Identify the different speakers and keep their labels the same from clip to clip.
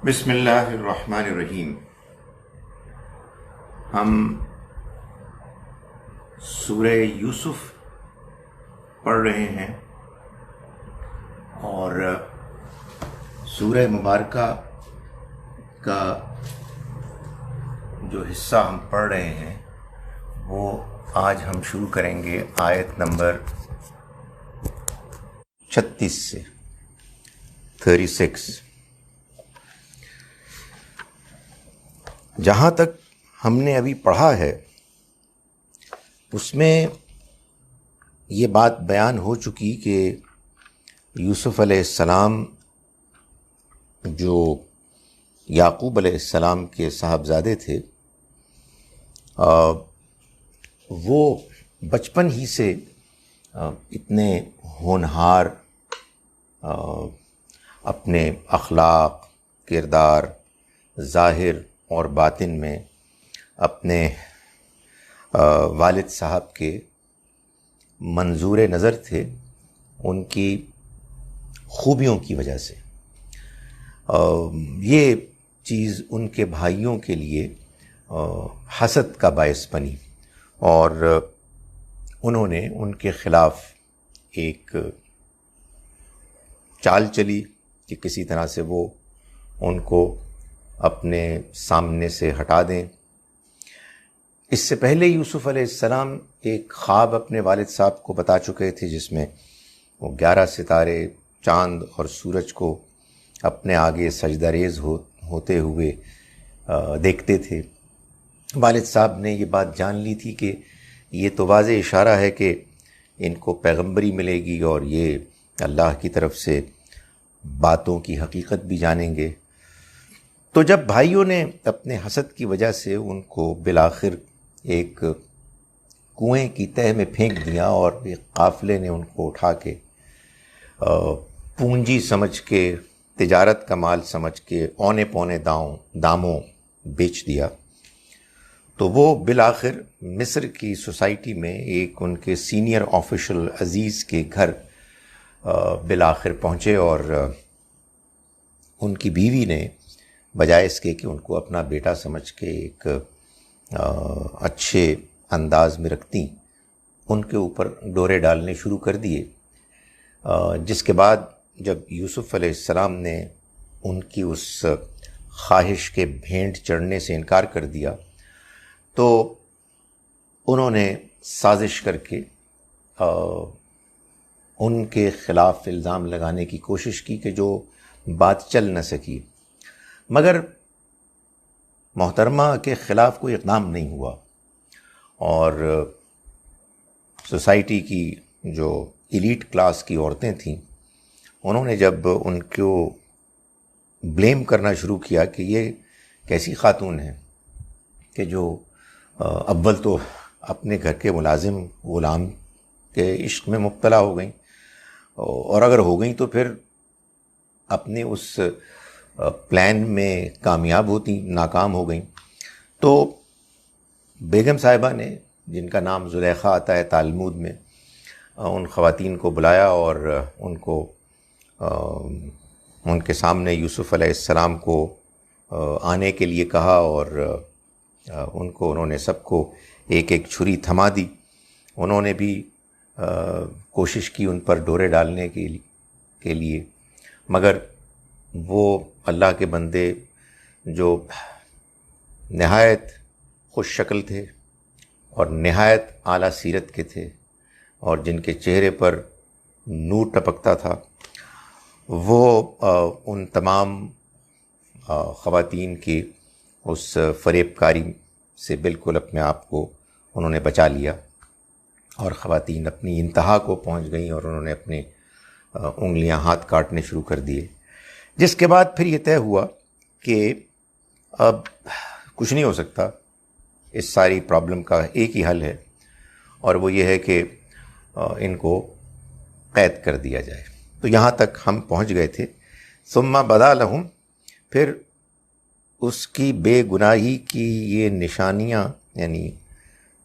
Speaker 1: بسم اللہ الرحمن الرحیم۔ ہم سورہ یوسف پڑھ رہے ہیں اور سورہ مبارکہ کا جو حصہ ہم پڑھ رہے ہیں وہ آج ہم شروع کریں گے آیت نمبر 36 سے 36۔ جہاں تک ہم نے ابھی پڑھا ہے اس میں یہ بات بیان ہو چکی کہ یوسف علیہ السلام جو یعقوب علیہ السلام کے صاحبزادے تھے وہ بچپن ہی سے اتنے ہونہار، اپنے اخلاق، کردار، ظاہر اور باطن میں اپنے والد صاحب کے منظور نظر تھے، ان کی خوبیوں کی وجہ سے۔ یہ چیز ان کے بھائیوں کے لیے حسد کا باعث بنی اور انہوں نے ان کے خلاف ایک چال چلی کہ کسی طرح سے وہ ان کو اپنے سامنے سے ہٹا دیں۔ اس سے پہلے یوسف علیہ السلام ایک خواب اپنے والد صاحب کو بتا چکے تھے جس میں وہ 11 ستارے، چاند اور سورج کو اپنے آگے سجدہ ریز ہوتے ہوئے دیکھتے تھے۔ والد صاحب نے یہ بات جان لی تھی کہ یہ تو واضح اشارہ ہے کہ ان کو پیغمبری ملے گی اور یہ اللہ کی طرف سے باتوں کی حقیقت بھی جانیں گے۔ تو جب بھائیوں نے اپنے حسد کی وجہ سے ان کو بالآخر ایک کنویں کی تہہ میں پھینک دیا اور ایک قافلے نے ان کو اٹھا کے پونجی سمجھ کے، تجارت کا مال سمجھ کے اونے پونے داموں بیچ دیا، تو وہ بالآخر مصر کی سوسائٹی میں ایک ان کے سینئر آفیشل عزیز کے گھر بالآخر پہنچے اور ان کی بیوی نے بجائے اس کے کہ ان کو اپنا بیٹا سمجھ کے ایک اچھے انداز میں رکھتی، ان کے اوپر ڈورے ڈالنے شروع کر دیے، جس کے بعد جب یوسف علیہ السلام نے ان کی اس خواہش کے بھینٹ چڑھنے سے انکار کر دیا تو انہوں نے سازش کر کے ان کے خلاف الزام لگانے کی کوشش کی کہ جو بات چل نہ سکی، مگر محترمہ کے خلاف کوئی اقدام نہیں ہوا اور سوسائٹی کی جو ایلیٹ کلاس کی عورتیں تھیں انہوں نے جب ان کو بلیم کرنا شروع کیا کہ یہ کیسی خاتون ہے کہ جو اول تو اپنے گھر کے ملازم غلام کے عشق میں مبتلا ہو گئیں اور اگر ہو گئیں تو پھر اپنے اس پلان میں کامیاب ہوتی ناکام ہو گئیں، تو بیگم صاحبہ نے، جن کا نام زلیخا آتا ہے تالمود میں، ان خواتین کو بلایا اور ان کو ان کے سامنے یوسف علیہ السلام کو آنے کے لیے کہا اور انہوں نے سب کو ایک ایک چھری تھما دی۔ انہوں نے بھی کوشش کی ان پر ڈورے ڈالنے کے لیے، مگر وہ اللہ کے بندے جو نہایت خوش شکل تھے اور نہایت اعلیٰ سیرت کے تھے اور جن کے چہرے پر نور ٹپکتا تھا، وہ ان تمام خواتین کی اس فریب کاری سے بالکل اپنے آپ کو انہوں نے بچا لیا اور خواتین اپنی انتہا کو پہنچ گئیں اور انہوں نے اپنی انگلیاں ہاتھ کاٹنے شروع کر دیے، جس کے بعد پھر یہ طے ہوا کہ اب کچھ نہیں ہو سکتا، اس ساری پرابلم کا ایک ہی حل ہے اور وہ یہ ہے کہ ان کو قید کر دیا جائے۔ تو یہاں تک ہم پہنچ گئے تھے۔ ثم بدا لہم، پھر اس کی بے گناہی کی یہ نشانیاں، یعنی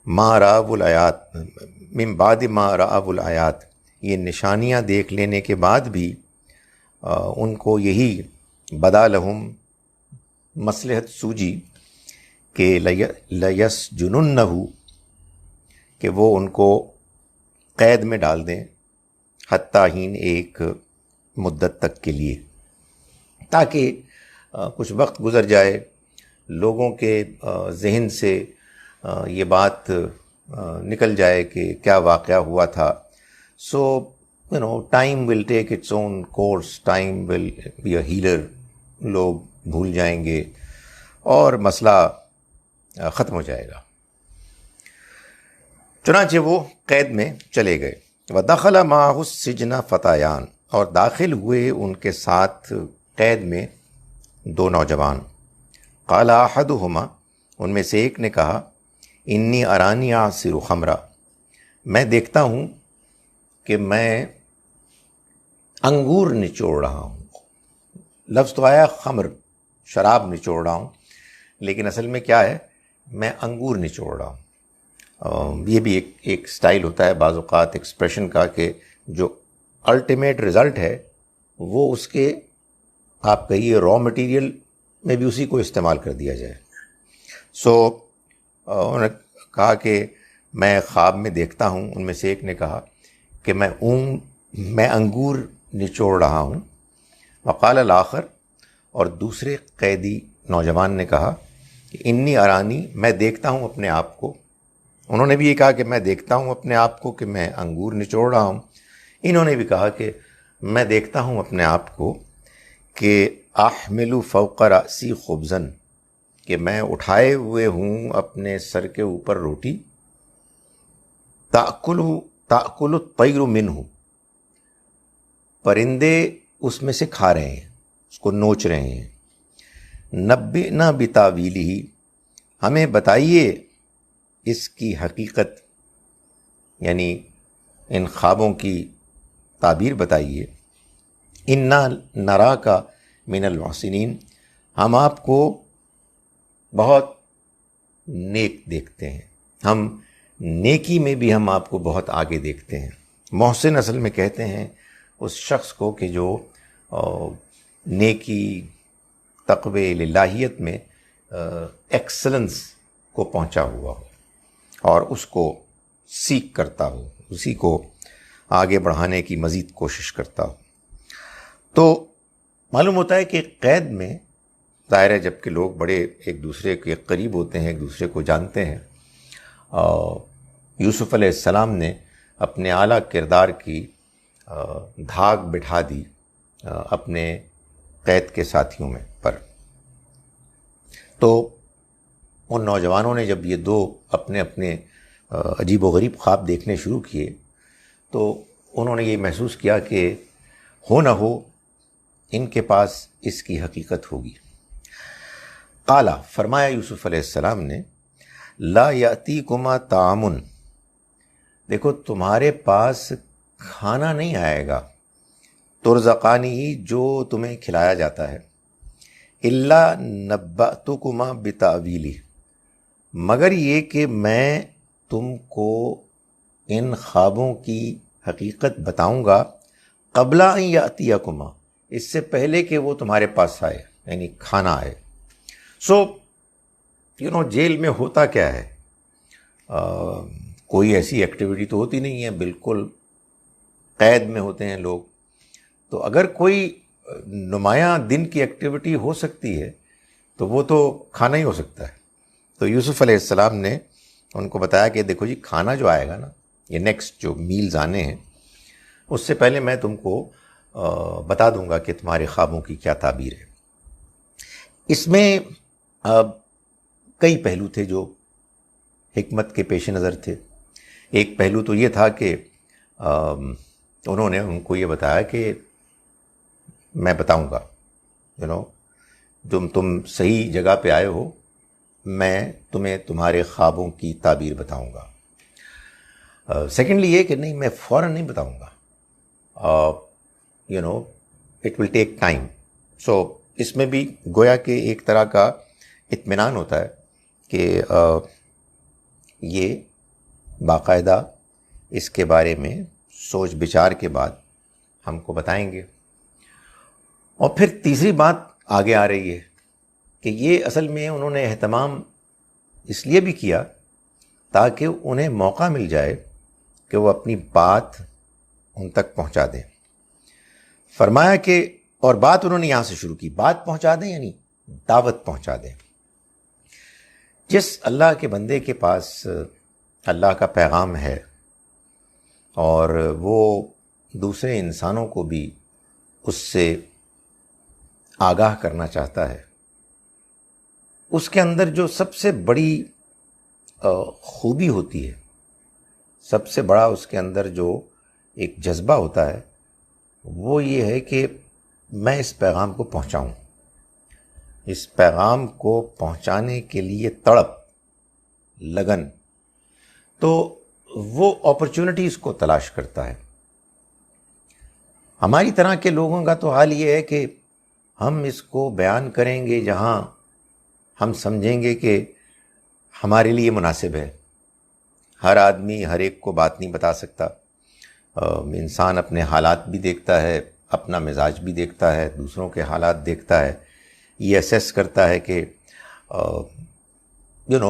Speaker 1: ما رأوا الآیات، من بعد ما رأوا الآیات، یہ نشانیاں دیکھ لینے کے بعد بھی ان کو یہی بدا لہم مصلحت سوجی کہ لیسجننہ، کہ وہ ان کو قید میں ڈال دیں، حتیٰ ہین، ایک مدت تک کے لیے، تاکہ کچھ وقت گزر جائے، لوگوں کے ذہن سے یہ بات نکل جائے کہ کیا واقعہ ہوا تھا. So time will take its own course, time will be a healer, لوگ بھول جائیں گے اور مسئلہ ختم ہو جائے گا. چنانچہ وہ قید میں چلے گئے. وَدَخَلَ مَعَهُ السِّجْنَ فَتَيَانِ، اور داخل ہوئے ان کے ساتھ قید میں دو نوجوان. قال احدهما، ان میں سے ایک نے کہا، انی ارانی اعصر خمرا، میں دیکھتا ہوں کہ میں انگور نچوڑ رہا ہوں. لفظ تو آیا خمر، شراب نچوڑ رہا ہوں، لیکن اصل میں کیا ہے، میں انگور نچوڑ رہا ہوں. یہ بھی ایک سٹائل ہوتا ہے بعض اوقات ایکسپریشن کا، کہ جو الٹیمیٹ رزلٹ ہے وہ اس کے آپ کہیے را مٹیریل میں بھی اسی کو استعمال کر دیا جائے. سو انہوں نے کہا کہ میں خواب میں دیکھتا ہوں، ان میں سے ایک نے کہا کہ میں انگور نچوڑ رہا ہوں. وقال الاخر، اور دوسرے قیدی نوجوان نے کہا کہ انی ارانی، میں دیکھتا ہوں اپنے آپ کو. انہوں نے بھی یہ کہا کہ میں دیکھتا ہوں اپنے آپ کو کہ میں انگور نچوڑ رہا ہوں. انہوں نے بھی کہا کہ میں دیکھتا ہوں اپنے آپ کو کہ احمل فوق رأسی خبزن، کہ میں اٹھائے ہوئے ہوں اپنے سر کے اوپر روٹی. تأکل الطیر منہ، پرندے اس میں سے کھا رہے ہیں، اس کو نوچ رہے ہیں. نبئنا بتاویلہ، ہمیں بتائیے اس کی حقیقت، یعنی ان خوابوں کی تعبیر بتائیے. انا نراک من المحسنین، ہم آپ کو بہت نیک دیکھتے ہیں، ہم نیکی میں بھی ہم آپ کو بہت آگے دیکھتے ہیں. محسن اصل میں کہتے ہیں اس شخص کو کہ جو نیکی، تقوی، الہیت میں ایکسلنس کو پہنچا ہوا ہو اور اس کو سیکھ کرتا ہو، اسی کو آگے بڑھانے کی مزید کوشش کرتا ہو. تو معلوم ہوتا ہے کہ قید میں ظاہر ہے جب کہ لوگ بڑے ایک دوسرے کے قریب ہوتے ہیں، ایک دوسرے کو جانتے ہیں. یوسف علیہ السلام نے اپنے اعلیٰ کردار کی دھاگ بٹھا دی اپنے قید کے ساتھیوں میں پر. تو ان نوجوانوں نے جب یہ دو اپنے اپنے عجیب و غریب خواب دیکھنے شروع کیے تو انہوں نے یہ محسوس کیا کہ ہو نہ ہو ان کے پاس اس کی حقیقت ہوگی. قالا، فرمایا یوسف علیہ السلام نے، لا یأتیکما طعام، دیکھو تمہارے پاس کھانا نہیں آئے گا، ترزقانی، جو تمہیں کھلایا جاتا ہے، الا نبأتکما بتأویلہ، مگر یہ کہ میں تم کو ان خوابوں کی حقیقت بتاؤں گا، قبل ان یأتیکما، اس سے پہلے کہ وہ تمہارے پاس آئے، یعنی کھانا آئے. سو جیل میں ہوتا کیا ہے، کوئی ایسی ایکٹیویٹی تو ہوتی نہیں ہے، بالکل قید میں ہوتے ہیں لوگ. تو اگر کوئی نمایاں دن کی ایکٹیویٹی ہو سکتی ہے تو وہ تو کھانا ہی ہو سکتا ہے. تو یوسف علیہ السلام نے ان کو بتایا کہ دیکھو جی، کھانا جو آئے گا نا، یہ نیکسٹ جو میلز آنے ہیں، اس سے پہلے میں تم کو بتا دوں گا کہ تمہارے خوابوں کی کیا تعبیر ہے. اس میں کئی پہلو تھے جو حکمت کے پیش نظر تھے. ایک پہلو تو یہ تھا کہ انہوں نے ان کو یہ بتایا کہ میں بتاؤں گا، تم صحیح جگہ پہ آئے ہو، میں تمہیں تمہارے خوابوں کی تعبیر بتاؤں گا. سیکنڈلی یہ کہ نہیں، میں فوراً نہیں بتاؤں گا، اٹ ول ٹیک ٹائم. سو اس میں بھی گویا کہ ایک طرح کا اطمینان ہوتا ہے کہ یہ باقاعدہ اس کے بارے میں سوچ بچار کے بعد ہم کو بتائیں گے. اور پھر تیسری بات آگے آ رہی ہے کہ یہ اصل میں انہوں نے اہتمام اس لیے بھی کیا تاکہ انہیں موقع مل جائے کہ وہ اپنی بات ان تک پہنچا دیں. فرمایا کہ اور بات انہوں نے یہاں سے شروع کی، بات پہنچا دیں یعنی دعوت پہنچا دیں. جس اللہ کے بندے کے پاس اللہ کا پیغام ہے اور وہ دوسرے انسانوں کو بھی اس سے آگاہ کرنا چاہتا ہے، اس کے اندر جو سب سے بڑی خوبی ہوتی ہے، سب سے بڑا اس کے اندر جو ایک جذبہ ہوتا ہے، وہ یہ ہے کہ میں اس پیغام کو پہنچاؤں، اس پیغام کو پہنچانے کے لیے تڑپ، لگن. تو وہ اپرچونٹیز کو تلاش کرتا ہے. ہماری طرح کے لوگوں کا تو حال یہ ہے کہ ہم اس کو بیان کریں گے جہاں ہم سمجھیں گے کہ ہمارے لیے مناسب ہے. ہر آدمی ہر ایک کو بات نہیں بتا سکتا. انسان اپنے حالات بھی دیکھتا ہے، اپنا مزاج بھی دیکھتا ہے، دوسروں کے حالات دیکھتا ہے، یہ اسیس کرتا ہے کہ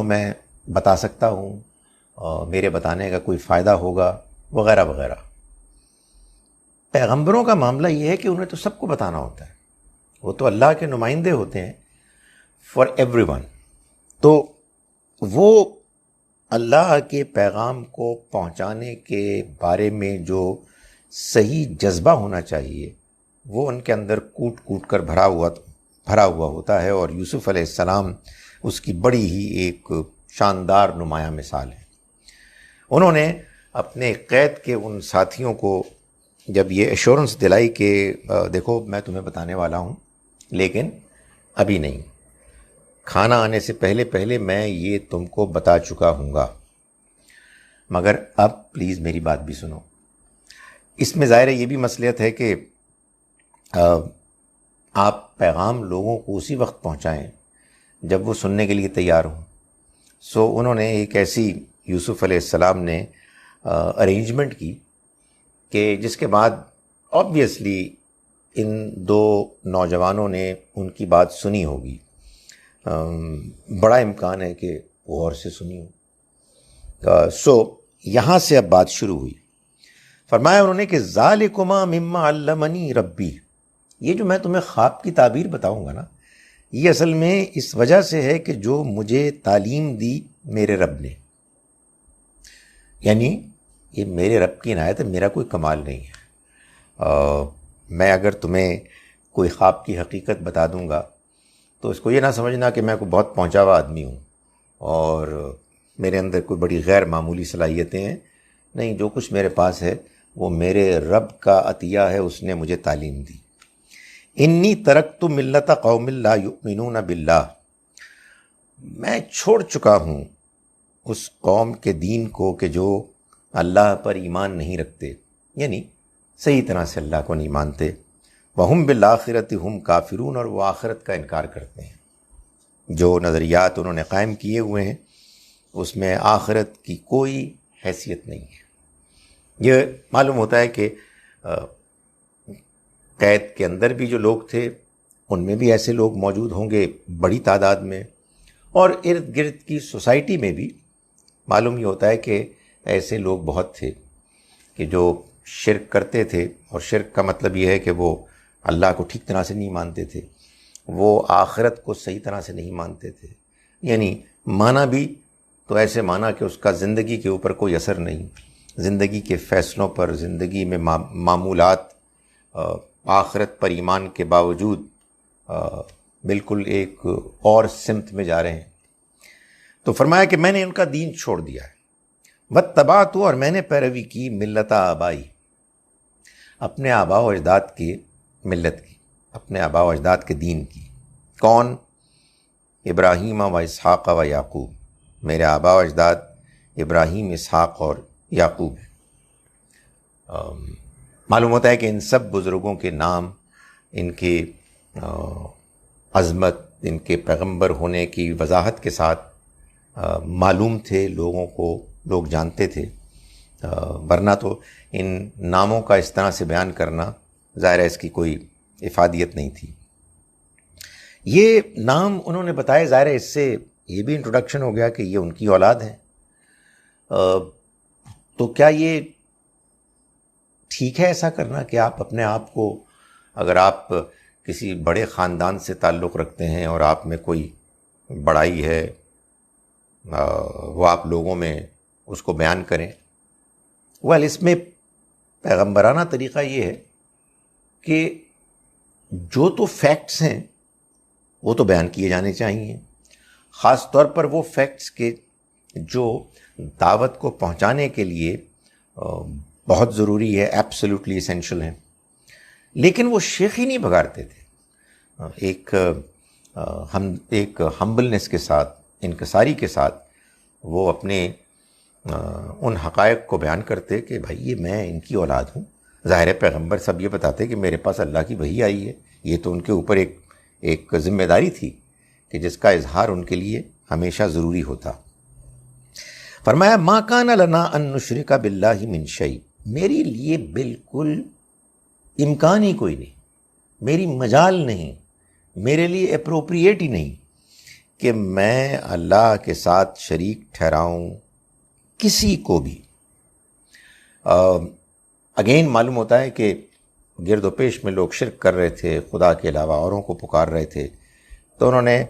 Speaker 1: میں بتا سکتا ہوں، میرے بتانے کا کوئی فائدہ ہوگا وغیرہ وغیرہ. پیغمبروں کا معاملہ یہ ہے کہ انہیں تو سب کو بتانا ہوتا ہے، وہ تو اللہ کے نمائندے ہوتے ہیں فار ایوری ون. تو وہ اللہ کے پیغام کو پہنچانے کے بارے میں جو صحیح جذبہ ہونا چاہیے وہ ان کے اندر کوٹ کوٹ کر بھرا ہوا ہوتا ہے. اور یوسف علیہ السلام اس کی بڑی ہی ایک شاندار نمایاں مثال ہے. انہوں نے اپنے قید کے ان ساتھیوں کو جب یہ ایشورنس دلائی کہ دیکھو میں تمہیں بتانے والا ہوں لیکن ابھی نہیں، کھانا آنے سے پہلے میں یہ تم کو بتا چکا ہوں گا، مگر اب پلیز میری بات بھی سنو. اس میں ظاہر ہے یہ بھی مصلحت ہے کہ آپ پیغام لوگوں کو اسی وقت پہنچائیں جب وہ سننے کے لیے تیار ہوں. سو انہوں نے ایک ایسی یوسف علیہ السلام نے ارینجمنٹ کی کہ جس کے بعد آبویسلی ان دو نوجوانوں نے ان کی بات سنی ہوگی. بڑا امکان ہے کہ وہ اور سے سنی ہو. سو یہاں سے اب بات شروع ہوئی. فرمایا انہوں نے کہ ذالکما مما علمنی ربی، یہ جو میں تمہیں خواب کی تعبیر بتاؤں گا نا، یہ اصل میں اس وجہ سے ہے کہ جو مجھے تعلیم دی میرے رب نے. یعنی یہ میرے رب کی عنایت ہے، میرا کوئی کمال نہیں ہے. میں اگر تمہیں کوئی خواب کی حقیقت بتا دوں گا تو اس کو یہ نہ سمجھنا کہ میں کوئی بہت پہنچا ہوا آدمی ہوں اور میرے اندر کوئی بڑی غیر معمولی صلاحیتیں ہیں. نہیں، جو کچھ میرے پاس ہے وہ میرے رب کا عطیہ ہے، اس نے مجھے تعلیم دی. انی ترکت ملت قوم لا یؤمنون باللہ، میں چھوڑ چکا ہوں اس قوم کے دین کو کہ جو اللہ پر ایمان نہیں رکھتے، یعنی صحیح طرح سے اللہ کو نہیں مانتے. وہم بالآخرۃ ہم کافرون، اور وہ آخرت کا انکار کرتے ہیں. جو نظریات انہوں نے قائم کیے ہوئے ہیں اس میں آخرت کی کوئی حیثیت نہیں ہے. یہ معلوم ہوتا ہے کہ قید کے اندر بھی جو لوگ تھے ان میں بھی ایسے لوگ موجود ہوں گے بڑی تعداد میں، اور ارد گرد کی سوسائٹی میں بھی معلوم یہ ہوتا ہے کہ ایسے لوگ بہت تھے کہ جو شرک کرتے تھے. اور شرک کا مطلب یہ ہے کہ وہ اللہ کو ٹھیک طرح سے نہیں مانتے تھے، وہ آخرت کو صحیح طرح سے نہیں مانتے تھے. یعنی مانا بھی تو ایسے مانا کہ اس کا زندگی کے اوپر کوئی اثر نہیں، زندگی کے فیصلوں پر، زندگی میں معمولات آخرت پر ایمان کے باوجود بالکل ایک اور سمت میں جا رہے ہیں. تو فرمایا کہ میں نے ان کا دین چھوڑ دیا ہے. واتبعت، اور میں نے پیروی کی ملت آبائی، اپنے آباء و اجداد کی ملت کی، اپنے آباء و اجداد کے دین کی. کون؟ ابراہیم و اسحاق و یعقوب، میرے آباء و اجداد ابراہیم، اسحاق اور یعقوب. معلوم ہوتا ہے کہ ان سب بزرگوں کے نام، ان کے عظمت، ان کے پیغمبر ہونے کی وضاحت کے ساتھ معلوم تھے لوگوں کو، لوگ جانتے تھے. ورنہ تو ان ناموں کا اس طرح سے بیان کرنا ظاہر ہے اس کی کوئی افادیت نہیں تھی. یہ نام انہوں نے بتائے، ظاہر ہے اس سے یہ بھی انٹروڈکشن ہو گیا کہ یہ ان کی اولاد ہیں۔ تو کیا یہ ٹھیک ہے ایسا کرنا کہ آپ اپنے آپ کو، اگر آپ کسی بڑے خاندان سے تعلق رکھتے ہیں اور آپ میں کوئی بڑائی ہے، وہ آپ لوگوں میں اس کو بیان کریں؟ اس میں پیغمبرانہ طریقہ یہ ہے کہ جو تو فیکٹس ہیں وہ تو بیان کیے جانے چاہیے، خاص طور پر وہ فیکٹس کے جو دعوت کو پہنچانے کے لیے بہت ضروری ہے، ایبسلیوٹلی ایسینشل ہیں۔ لیکن وہ شیخ ہی نہیں بگاڑتے تھے، ایک ہمبلنس کے ساتھ، انکساری کے ساتھ وہ اپنے ان حقائق کو بیان کرتے کہ بھائی یہ میں ان کی اولاد ہوں۔ ظاہر ہے پیغمبر سب یہ بتاتے کہ میرے پاس اللہ کی وحی آئی ہے، یہ تو ان کے اوپر ایک ذمہ داری تھی کہ جس کا اظہار ان کے لیے ہمیشہ ضروری ہوتا۔ فرمایا ما کان لنا ان نشرک باللہ من شیء، میری لیے بالکل امکان ہی کوئی نہیں، میری مجال نہیں، میرے لیے اپروپریٹ ہی نہیں کہ میں اللہ کے ساتھ شریک ٹھہراؤں کسی کو بھی۔ اگین معلوم ہوتا ہے کہ گرد و پیش میں لوگ شرک کر رہے تھے، خدا کے علاوہ اوروں کو پکار رہے تھے، تو انہوں نے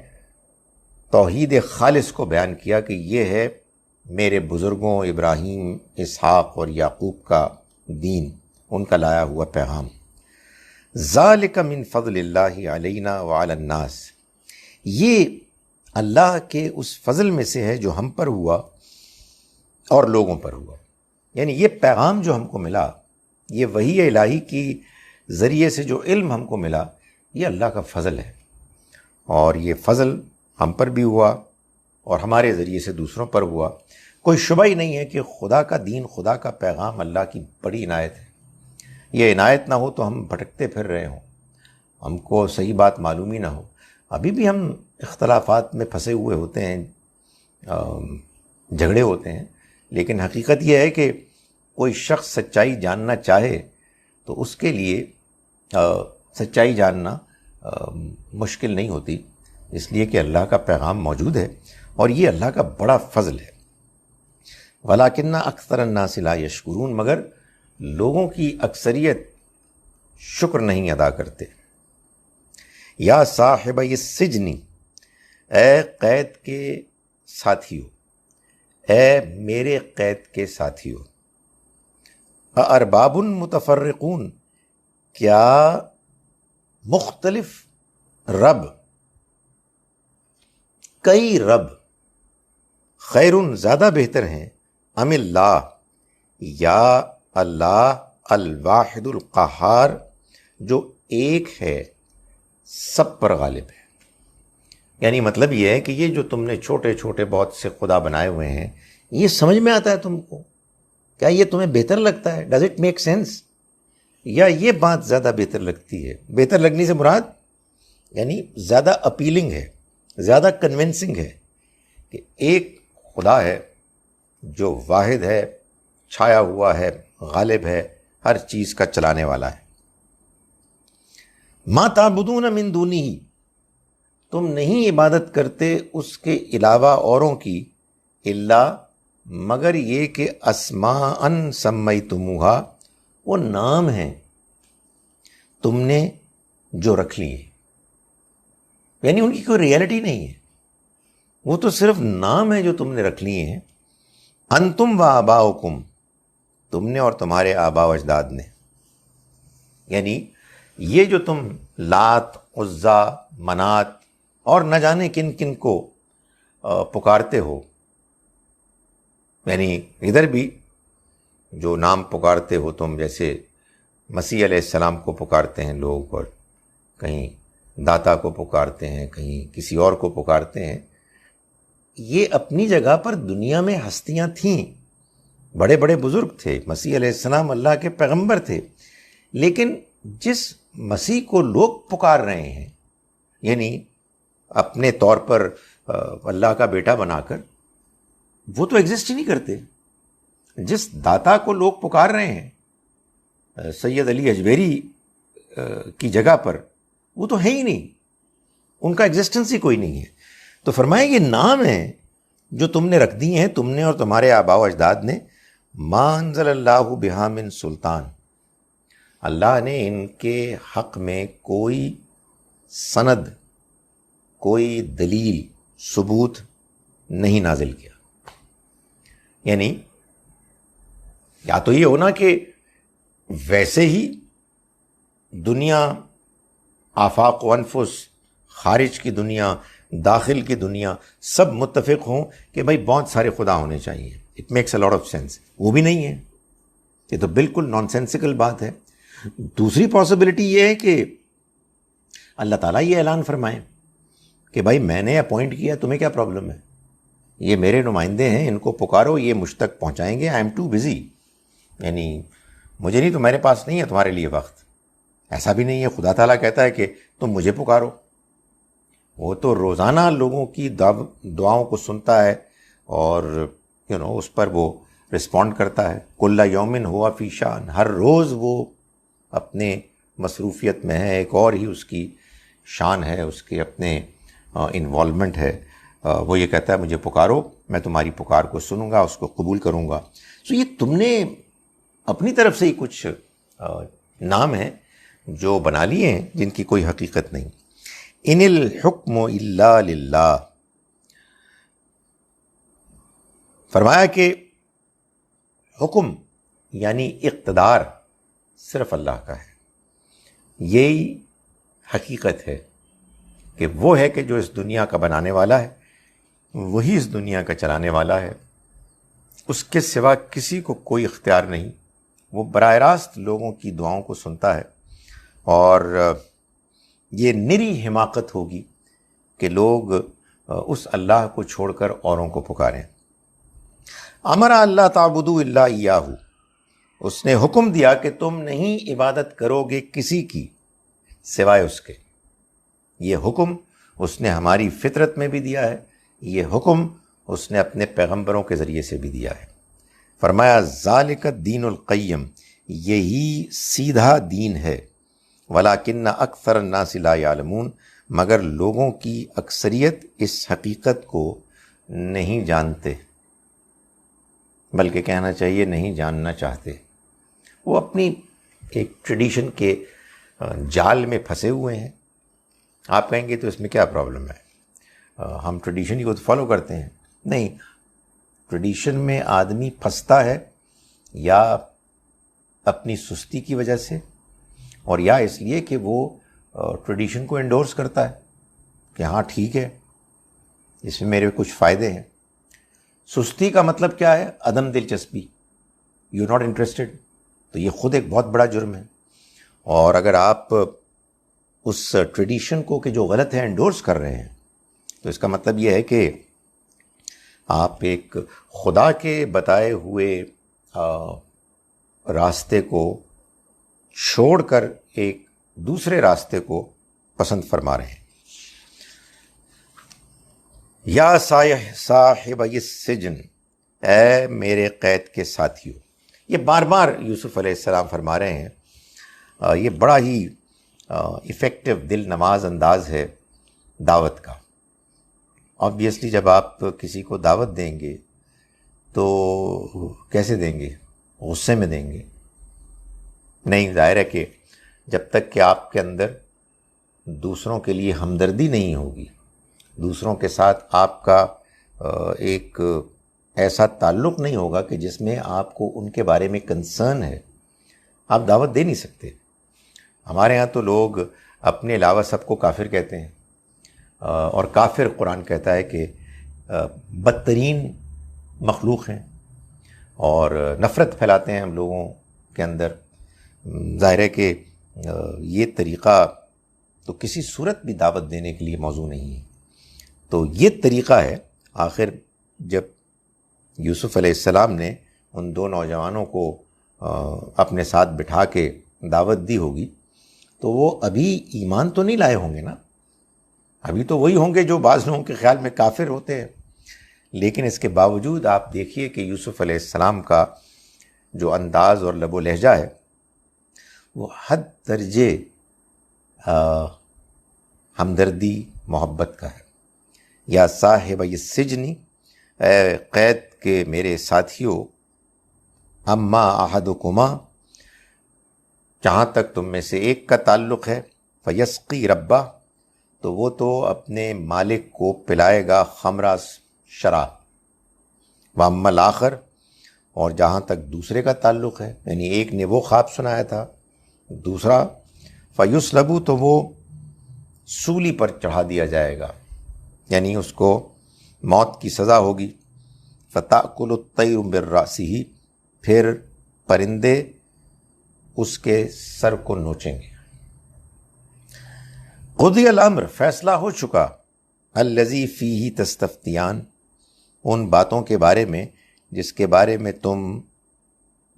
Speaker 1: توحید خالص کو بیان کیا کہ یہ ہے میرے بزرگوں ابراہیم، اسحاق اور یعقوب کا دین، ان کا لایا ہوا پیغام۔ ذالک من فضل اللہ علینا وعلی الناس، یہ اللہ کے اس فضل میں سے ہے جو ہم پر ہوا اور لوگوں پر ہوا۔ یعنی یہ پیغام جو ہم کو ملا، یہ وحی الہی کی ذریعے سے جو علم ہم کو ملا، یہ اللہ کا فضل ہے، اور یہ فضل ہم پر بھی ہوا اور ہمارے ذریعے سے دوسروں پر ہوا۔ کوئی شبہ ہی نہیں ہے کہ خدا کا دین، خدا کا پیغام اللہ کی بڑی عنایت ہے۔ یہ عنایت نہ ہو تو ہم بھٹکتے پھر رہے ہوں، ہم کو صحیح بات معلوم ہی نہ ہو، ابھی بھی ہم اختلافات میں پھنسے ہوئے ہوتے ہیں، جھگڑے ہوتے ہیں، لیکن حقیقت یہ ہے کہ کوئی شخص سچائی جاننا چاہے تو اس کے لیے سچائی جاننا مشکل نہیں ہوتی، اس لیے کہ اللہ کا پیغام موجود ہے اور یہ اللہ کا بڑا فضل ہے۔ وَلَٰكِنَّ أَكْثَرَ النَّاسِ لَا يَشْكُرُونَ، مگر لوگوں کی اکثریت شکر نہیں ادا کرتے۔ یا صاحب السجن، اے قید کے ساتھیو، اے میرے قید کے ساتھیو، ارباب متفرقون، کیا مختلف رب، کئی رب، خیر زیادہ بہتر ہیں، ام اللہ، یا اللہ الواحد القہار، جو ایک ہے سب پر غالب ہے۔ یعنی مطلب یہ ہے کہ یہ جو تم نے چھوٹے چھوٹے بہت سے خدا بنائے ہوئے ہیں، یہ سمجھ میں آتا ہے تم کو؟ کیا یہ تمہیں بہتر لگتا ہے؟ Does it make sense? یا یہ بات زیادہ بہتر لگتی ہے؟ بہتر لگنے سے مراد یعنی زیادہ اپیلنگ ہے، زیادہ کنونسنگ ہے کہ ایک خدا ہے جو واحد ہے، چھایا ہوا ہے، غالب ہے، ہر چیز کا چلانے والا ہے۔ ما تعبدون من دونہ، تم نہیں عبادت کرتے اس کے علاوہ اوروں کی، الا مگر یہ کہ اسماء سمیتموہا، وہ نام ہیں تم نے جو رکھ لیے، یعنی ان کی کوئی ریئلٹی نہیں ہے، وہ تو صرف نام ہے جو تم نے رکھ لیے ہیں۔ انتم و آباؤکم، تم نے اور تمہارے آبا و اجداد نے، یعنی یہ جو تم لات، عزا، منات اور نہ جانے کن کن کو پکارتے ہو، یعنی ادھر بھی جو نام پکارتے ہو تم، جیسے مسیح علیہ السلام کو پکارتے ہیں لوگ، اور کہیں داتا کو پکارتے ہیں، کہیں کسی اور کو پکارتے ہیں، یہ اپنی جگہ پر دنیا میں ہستیاں تھیں، بڑے بڑے بزرگ تھے، مسیح علیہ السلام اللہ کے پیغمبر تھے، لیکن جس مسیح کو لوگ پکار رہے ہیں، یعنی اپنے طور پر اللہ کا بیٹا بنا کر، وہ تو ایگزسٹ ہی نہیں کرتے۔ جس داتا کو لوگ پکار رہے ہیں سید علی اجمیری کی جگہ پر، وہ تو ہے ہی نہیں، ان کا ایگزسٹنس ہی کوئی نہیں ہے. تو فرمایا یہ نام ہیں جو تم نے رکھ دی ہیں، تم نے اور تمہارے آباء و اجداد نے، ما انزل اللہ بہا من سلطان، اللہ نے ان کے حق میں کوئی سند، کوئی دلیل، ثبوت نہیں نازل کیا. یعنی یا تو یہ ہونا کہ ویسے ہی دنیا، آفاق و انفس، خارج کی دنیا، داخل کی دنیا، سب متفق ہوں کہ بھائی بہت سارے خدا ہونے چاہیے. It makes a lot of sense. وہ بھی نہیں ہے، یہ تو بالکل نان سینسیکل بات ہے. دوسری پاسبلٹی یہ ہے کہ اللہ تعالیٰ یہ اعلان فرمائے کہ بھائی میں نے اپوائنٹ کیا، تمہیں کیا پرابلم ہے، یہ میرے نمائندے ہیں، ان کو پکارو، یہ مجھ تک پہنچائیں گے. آئی ایم ٹو بزی، یعنی مجھے نہیں، تمہارے پاس نہیں ہے تمہارے لیے وقت. ایسا بھی نہیں ہے خدا تعالیٰ کہتا ہے کہ تم مجھے پکارو. وہ تو روزانہ لوگوں کی دعاؤں کو سنتا ہے اور اس پر وہ رسپونڈ کرتا ہے. کل یومن ہوا فی شان، ہر روز وہ اپنے مصروفیت میں ہے، ایک اور ہی اس کی شان ہے، اس کے اپنے انوالومنٹ ہے. وہ یہ کہتا ہے مجھے پکارو، میں تمہاری پکار کو سنوں گا، اس کو قبول کروں گا. سو یہ تم نے اپنی طرف سے ہی کچھ نام ہیں جو بنا لیے ہیں جن کی کوئی حقیقت نہیں. ان الحکم الا للہ، فرمایا کہ حکم یعنی اقتدار صرف اللہ کا ہے. یہی حقیقت ہے کہ وہ ہے کہ جو اس دنیا کا بنانے والا ہے، وہی اس دنیا کا چلانے والا ہے. اس کے سوا کسی کو کوئی اختیار نہیں. وہ براہ راست لوگوں کی دعاؤں کو سنتا ہے، اور یہ نری حماقت ہوگی کہ لوگ اس اللہ کو چھوڑ کر اوروں کو پکاریں. امر اللہ تعبدوا الا ایاہ، اس نے حکم دیا کہ تم نہیں عبادت کرو گے کسی کی سوائے اس کے. یہ حکم اس نے ہماری فطرت میں بھی دیا ہے، یہ حکم اس نے اپنے پیغمبروں کے ذریعے سے بھی دیا ہے. فرمایا ذالک الدین القیم، یہی سیدھا دین ہے. ولیکن اکثر الناس لا یعلمون، مگر لوگوں کی اکثریت اس حقیقت کو نہیں جانتے، بلکہ کہنا چاہیے نہیں جاننا چاہتے. وہ اپنی ایک ٹریڈیشن کے جال میں پھنسے ہوئے ہیں. آپ کہیں گے تو اس میں کیا پرابلم ہے، ہم ٹریڈیشن ہی کو فالو کرتے ہیں. نہیں، ٹریڈیشن میں آدمی پھنستا ہے یا اپنی سستی کی وجہ سے، اور یا اس لیے کہ وہ ٹریڈیشن کو انڈورس کرتا ہے کہ ہاں ٹھیک ہے، اس میں میرے کچھ فائدے ہیں. سستی کا مطلب کیا ہے؟ عدم دلچسپی، یو ناٹ انٹرسٹڈ. تو یہ خود ایک بہت بڑا جرم ہے. اور اگر آپ اس ٹریڈیشن کو کہ جو غلط ہے انڈورس کر رہے ہیں، تو اس کا مطلب یہ ہے کہ آپ ایک خدا کے بتائے ہوئے راستے کو چھوڑ کر ایک دوسرے راستے کو پسند فرما رہے ہیں. یا صاحب السجن، اے میرے قید کے ساتھیوں. یہ بار بار یوسف علیہ السلام فرما رہے ہیں. یہ بڑا ہی افیکٹو دل نواز انداز ہے دعوت کا. آبویسلی جب آپ کسی کو دعوت دیں گے تو کیسے دیں گے؟ غصے میں دیں گے؟ نہیں، ظاہر ہے کہ جب تک کہ آپ کے اندر دوسروں کے لیے ہمدردی نہیں ہوگی، دوسروں کے ساتھ آپ کا ایک ایسا تعلق نہیں ہوگا کہ جس میں آپ کو ان کے بارے میں کنسرن ہے، آپ دعوت دے نہیں سکتے. ہمارے ہاں تو لوگ اپنے علاوہ سب کو کافر کہتے ہیں، اور کافر قرآن کہتا ہے کہ بدترین مخلوق ہیں، اور نفرت پھیلاتے ہیں ہم لوگوں کے اندر. ظاہر ہے کہ یہ طریقہ تو کسی صورت بھی دعوت دینے کے لیے موزوں نہیں ہے. تو یہ طریقہ ہے. آخر جب یوسف علیہ السلام نے ان دو نوجوانوں کو اپنے ساتھ بٹھا کے دعوت دی ہوگی تو وہ ابھی ایمان تو نہیں لائے ہوں گے نا، ابھی تو وہی ہوں گے جو بعض لوگوں کے خیال میں کافر ہوتے ہیں. لیکن اس کے باوجود آپ دیکھیے کہ یوسف علیہ السلام کا جو انداز اور لب و لہجہ ہے وہ حد درجے ہمدردی محبت کا ہے۔ یا صاحب السجن، اے قید کے میرے ساتھیوں، اما احدکما، جہاں تک تم میں سے ایک کا تعلق ہے، فیسقی ربہ، تو وہ تو اپنے مالک کو پلائے گا خمرہ شراب، واما الآخر، اور جہاں تک دوسرے کا تعلق ہے، یعنی ایک نے وہ خواب سنایا تھا، دوسرا فیسلبو، تو وہ سولی پر چڑھا دیا جائے گا، یعنی اس کو موت کی سزا ہوگی۔ فتأکل الطیر من رأسہ، پھر پرندے اس کے سر کو نوچیں گے۔ قضی الامر، فیصلہ ہو چکا، الذی فیہ تستفتیان، ان باتوں کے بارے میں جس کے بارے میں تم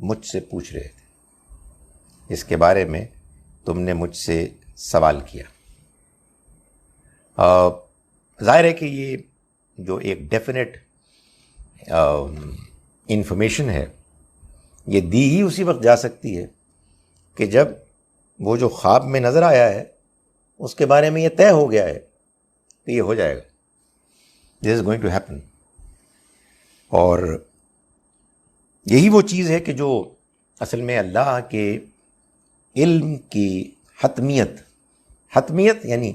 Speaker 1: مجھ سے پوچھ رہے تھے، جس کے بارے میں تم نے مجھ سے سوال کیا۔ ظاہر ہے کہ یہ جو ایک ڈیفینٹ انفارمیشن ہے، یہ دی ہی اسی وقت جا سکتی ہے کہ جب وہ جو خواب میں نظر آیا ہے اس کے بارے میں یہ طے ہو گیا ہے کہ یہ ہو جائے گا، دس از گوئنگ ٹو ہیپن۔ اور یہی وہ چیز ہے کہ جو اصل میں اللہ کے علم کی حتمیت یعنی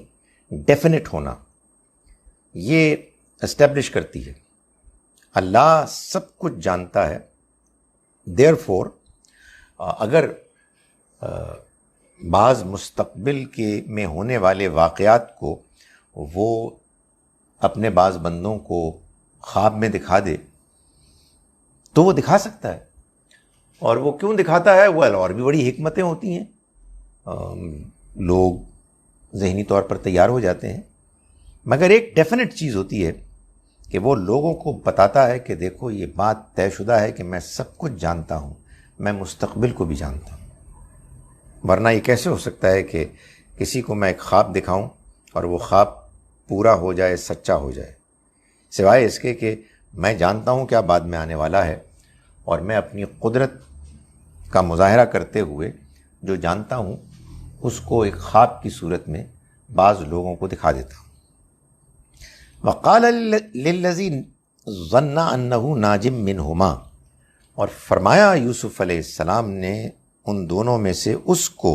Speaker 1: ڈیفینٹ ہونا، یہ اسٹیبلش کرتی ہے۔ اللہ سب کچھ جانتا ہے، دیر فور اگر بعض مستقبل کے میں ہونے والے واقعات کو وہ اپنے بعض بندوں کو خواب میں دکھا دے تو وہ دکھا سکتا ہے، اور وہ کیوں دکھاتا ہے، وہ اور بھی بڑی حکمتیں ہوتی ہیں، لوگ ذہنی طور پر تیار ہو جاتے ہیں، مگر ایک ڈیفینٹ چیز ہوتی ہے کہ وہ لوگوں کو بتاتا ہے کہ دیکھو یہ بات طے شدہ ہے کہ میں سب کچھ جانتا ہوں، میں مستقبل کو بھی جانتا ہوں۔ ورنہ یہ کیسے ہو سکتا ہے کہ کسی کو میں ایک خواب دکھاؤں اور وہ خواب پورا ہو جائے، سچا ہو جائے، سوائے اس کے کہ میں جانتا ہوں کیا بعد میں آنے والا ہے، اور میں اپنی قدرت کا مظاہرہ کرتے ہوئے جو جانتا ہوں اس کو ایک خواب کی صورت میں بعض لوگوں کو دکھا دیتا ہوں۔ وقال للذی ظن انہ ناج منہما، اور فرمایا یوسف علیہ السلام نے ان دونوں میں سے اس کو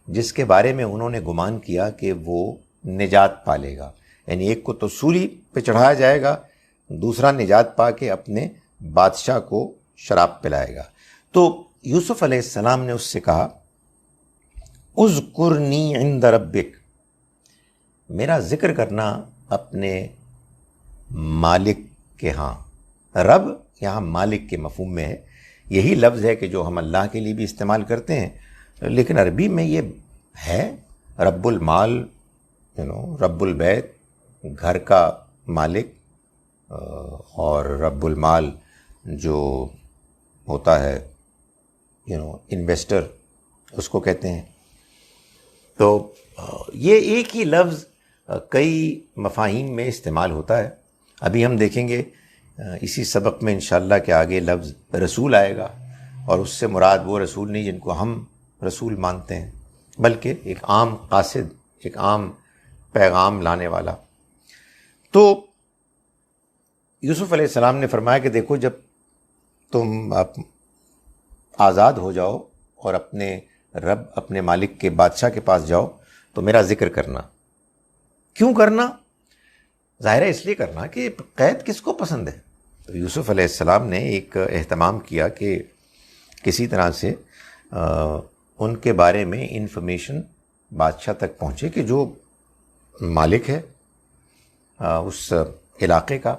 Speaker 1: جس کے بارے میں انہوں نے گمان کیا کہ وہ نجات پالے گا، یعنی ایک کو تو سولی پہ چڑھایا جائے گا، دوسرا نجات پا کے اپنے بادشاہ کو شراب پلائے گا۔ تو یوسف علیہ السلام نے اس سے کہا اذکرنی عند ربک، میرا ذکر کرنا اپنے مالک کے ہاں۔ رب یہاں مالک کے مفہوم میں ہے، یہی لفظ ہے کہ جو ہم اللہ کے لیے بھی استعمال کرتے ہیں، لیکن عربی میں یہ ہے رب المال، رب البیت، گھر کا مالک، اور رب المال جو ہوتا ہے انویسٹر، اس کو کہتے ہیں۔ تو یہ ایک ہی لفظ کئی مفاہیم میں استعمال ہوتا ہے۔ ابھی ہم دیکھیں گے اسی سبق میں انشاءاللہ کہ آگے لفظ رسول آئے گا، اور اس سے مراد وہ رسول نہیں جن کو ہم رسول مانتے ہیں، بلکہ ایک عام قاصد، ایک عام پیغام لانے والا۔ تو یوسف علیہ السلام نے فرمایا کہ دیکھو جب تم آزاد ہو جاؤ اور اپنے رب، اپنے مالک کے بادشاہ کے پاس جاؤ تو میرا ذکر کرنا۔ کیوں کرنا؟ ظاہر ہے اس لیے کرنا کہ قید کس کو پسند ہے۔ تو یوسف علیہ السلام نے ایک اہتمام کیا کہ کسی طرح سے ان کے بارے میں انفارمیشن بادشاہ تک پہنچے کہ جو مالک ہے اس علاقے کا،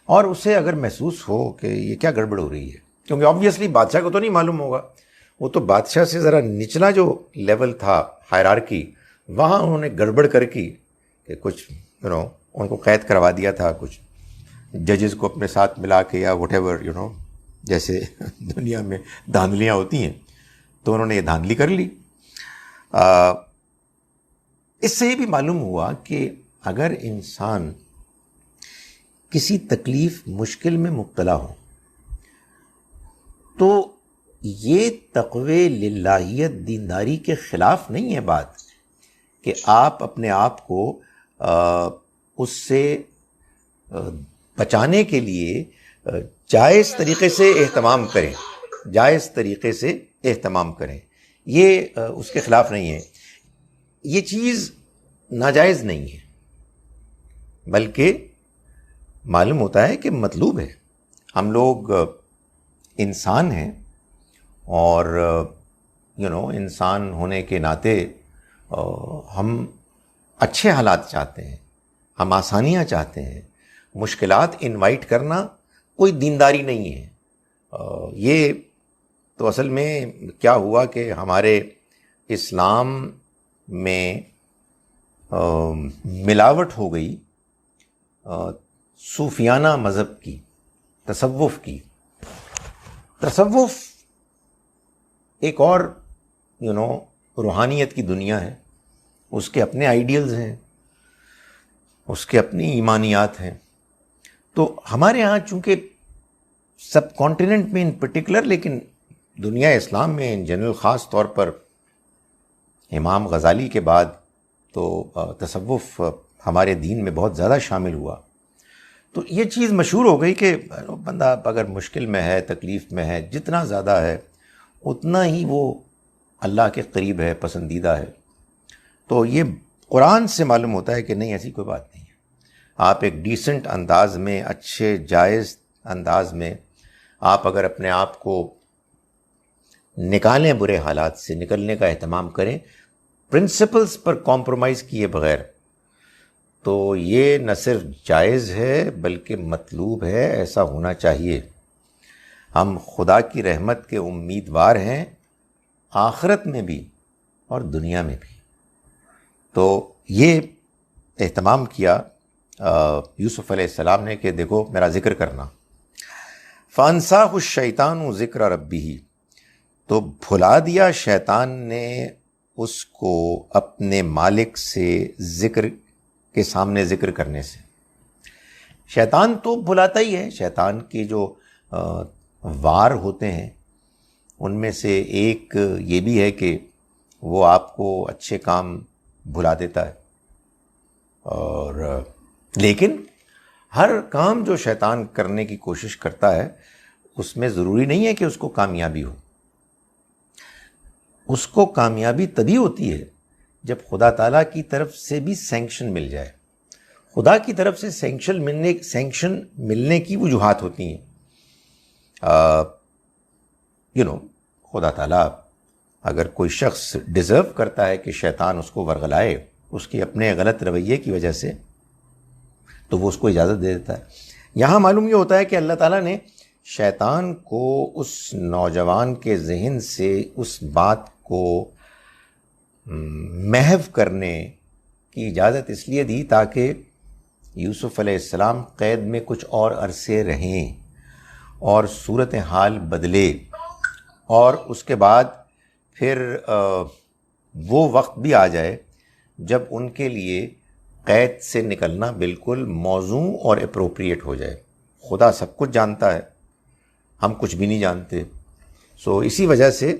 Speaker 1: اور اسے اگر محسوس ہو کہ یہ کیا گڑبڑ ہو رہی ہے، کیونکہ آبویسلی بادشاہ کو تو نہیں معلوم ہوگا، وہ تو بادشاہ سے ذرا نچلا جو لیول تھا ہائرارکی، وہاں انہوں نے گڑبڑ کر کی کہ کچھ ان کو قید کروا دیا تھا، کچھ ججز کو اپنے ساتھ ملا کے یا وٹ ایور جیسے دنیا میں دھاندلیاں ہوتی ہیں، تو انہوں نے یہ دھاندلی کر لی۔ اس سے یہ بھی معلوم ہوا کہ اگر انسان کسی تکلیف مشکل میں مبتلا ہو تو یہ تقوی للہیت، دینداری کے خلاف نہیں ہے بات کہ آپ اپنے آپ کو اس سے بچانے کے لیے جائز طریقے سے اہتمام کریں، جائز طریقے سے اہتمام کریں. یہ اس کے خلاف نہیں ہے، یہ چیز ناجائز نہیں ہے، بلکہ معلوم ہوتا ہے کہ مطلوب ہے. ہم لوگ انسان ہیں اور انسان ہونے کے ناطے ہم اچھے حالات چاہتے ہیں، ہم آسانیاں چاہتے ہیں. مشکلات انوائٹ کرنا کوئی دینداری نہیں ہے. یہ تو اصل میں کیا ہوا کہ ہمارے اسلام میں ملاوٹ ہو گئی صوفیانہ مذہب کی، تصوف کی. تصوف ایک اور روحانیت کی دنیا ہے، اس کے اپنے آئیڈیلز ہیں، اس کے اپنی ایمانیات ہیں. تو ہمارے ہاں چونکہ سب کانٹیننٹ میں ان پرٹیکولر، لیکن دنیا اسلام میں ان جنرل، خاص طور پر امام غزالی کے بعد تو تصوف ہمارے دین میں بہت زیادہ شامل ہوا. تو یہ چیز مشہور ہو گئی کہ بندہ اگر مشکل میں ہے، تکلیف میں ہے، جتنا زیادہ ہے اتنا ہی وہ اللہ کے قریب ہے، پسندیدہ ہے. تو یہ قرآن سے معلوم ہوتا ہے کہ نہیں، ایسی کوئی بات نہیں ہے. آپ ایک ڈیسنٹ انداز میں، اچھے جائز انداز میں آپ اگر اپنے آپ کو نکالیں، برے حالات سے نکلنے کا اہتمام کریں، پرنسپلز پر کمپرومائز کیے بغیر، تو یہ نہ صرف جائز ہے بلکہ مطلوب ہے. ایسا ہونا چاہیے. ہم خدا کی رحمت کے امیدوار ہیں، آخرت میں بھی اور دنیا میں بھی. تو یہ اہتمام کیا یوسف علیہ السلام نے کہ دیکھو میرا ذکر کرنا. فَأَنْسَاهُ الشَّيْطَانُ ذِكْرَ رَبِّهِ، تو بھلا دیا شیطان نے اس کو اپنے مالک سے ذکر کے سامنے ذکر کرنے سے. شیطان تو بھلاتا ہی ہے. شیطان کے جو وار ہوتے ہیں ان میں سے ایک یہ بھی ہے کہ وہ آپ کو اچھے کام بھلا دیتا ہے. اور لیکن ہر کام جو شیطان کرنے کی کوشش کرتا ہے اس میں ضروری نہیں ہے کہ اس کو کامیابی ہو. اس کو کامیابی تبھی ہوتی ہے جب خدا تعالیٰ کی طرف سے بھی سینکشن مل جائے. خدا کی طرف سے سینکشن ملنے کی وجوہات ہوتی ہیں. خدا تعالیٰ اگر کوئی شخص ڈیزرو کرتا ہے کہ شیطان اس کو ورغلائے اس کے اپنے غلط رویے کی وجہ سے، تو وہ اس کو اجازت دے دیتا ہے. یہاں معلوم یہ ہوتا ہے کہ اللہ تعالیٰ نے شیطان کو اس نوجوان کے ذہن سے اس بات کو محو کرنے کی اجازت اس لیے دی تاکہ یوسف علیہ السلام قید میں کچھ اور عرصے رہیں اور صورتحال بدلے، اور اس کے بعد پھر وہ وقت بھی آ جائے جب ان کے لیے قید سے نکلنا بالکل موزوں اور اپروپریٹ ہو جائے. خدا سب کچھ جانتا ہے، ہم کچھ بھی نہیں جانتے. اسی وجہ سے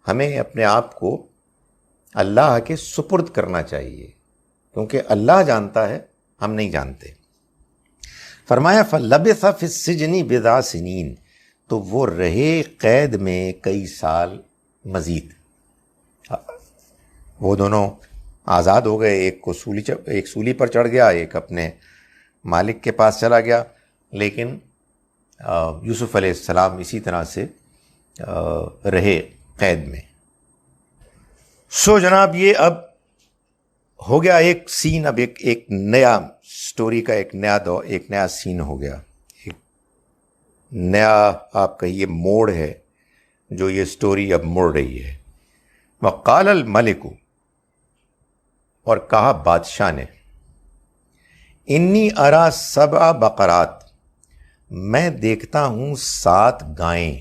Speaker 1: ہمیں اپنے آپ کو اللہ کے سپرد کرنا چاہیے، کیونکہ اللہ جانتا ہے، ہم نہیں جانتے. فرمایا فَلَبِثَ فِي السِّجْنِ بِضْعَ سِنِينَ، تو وہ رہے قید میں کئی سال مزید. وہ دونوں آزاد ہو گئے، ایک سولی پر چڑھ گیا، ایک اپنے مالک کے پاس چلا گیا. لیکن یوسف علیہ السلام اسی طرح سے رہے قید میں. جناب یہ اب ہو گیا ایک سین، اب ایک نیا سٹوری کا ایک نیا سین ہو گیا، ایک نیا آپ کہیے موڑ ہے جو یہ سٹوری اب مڑ رہی ہے. وقال الملک، اور کہا بادشاہ نے، انی ارا 7 بقرات، میں دیکھتا ہوں 7 گائیں،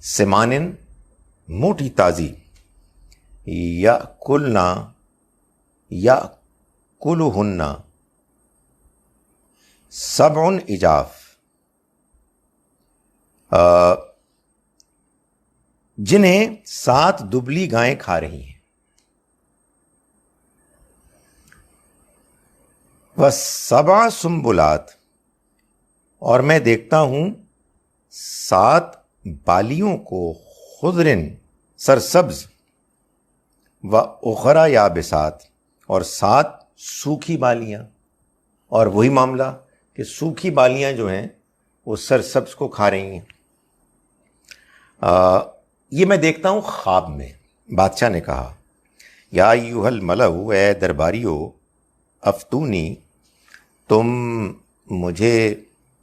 Speaker 1: سمانن، موٹی تازی، یأکلن، یأکلہن 7 عجاف، جنہیں 7 دبلی گائیں کھا رہی ہیں. وَسَبْعَ سُنبُلَاتٍ، اور میں دیکھتا ہوں 7 بالیوں کو، خضرن سرسبز، وَأُخَرَ یابسات، اور 7 سوکھی بالیاں، اور وہی معاملہ کہ سوکھی بالیاں جو ہیں وہ سرسبز کو کھا رہی ہیں۔ یہ میں دیکھتا ہوں خواب میں۔ بادشاہ نے کہا یا ایھا الملأ، اے درباریو، افتونی، تم مجھے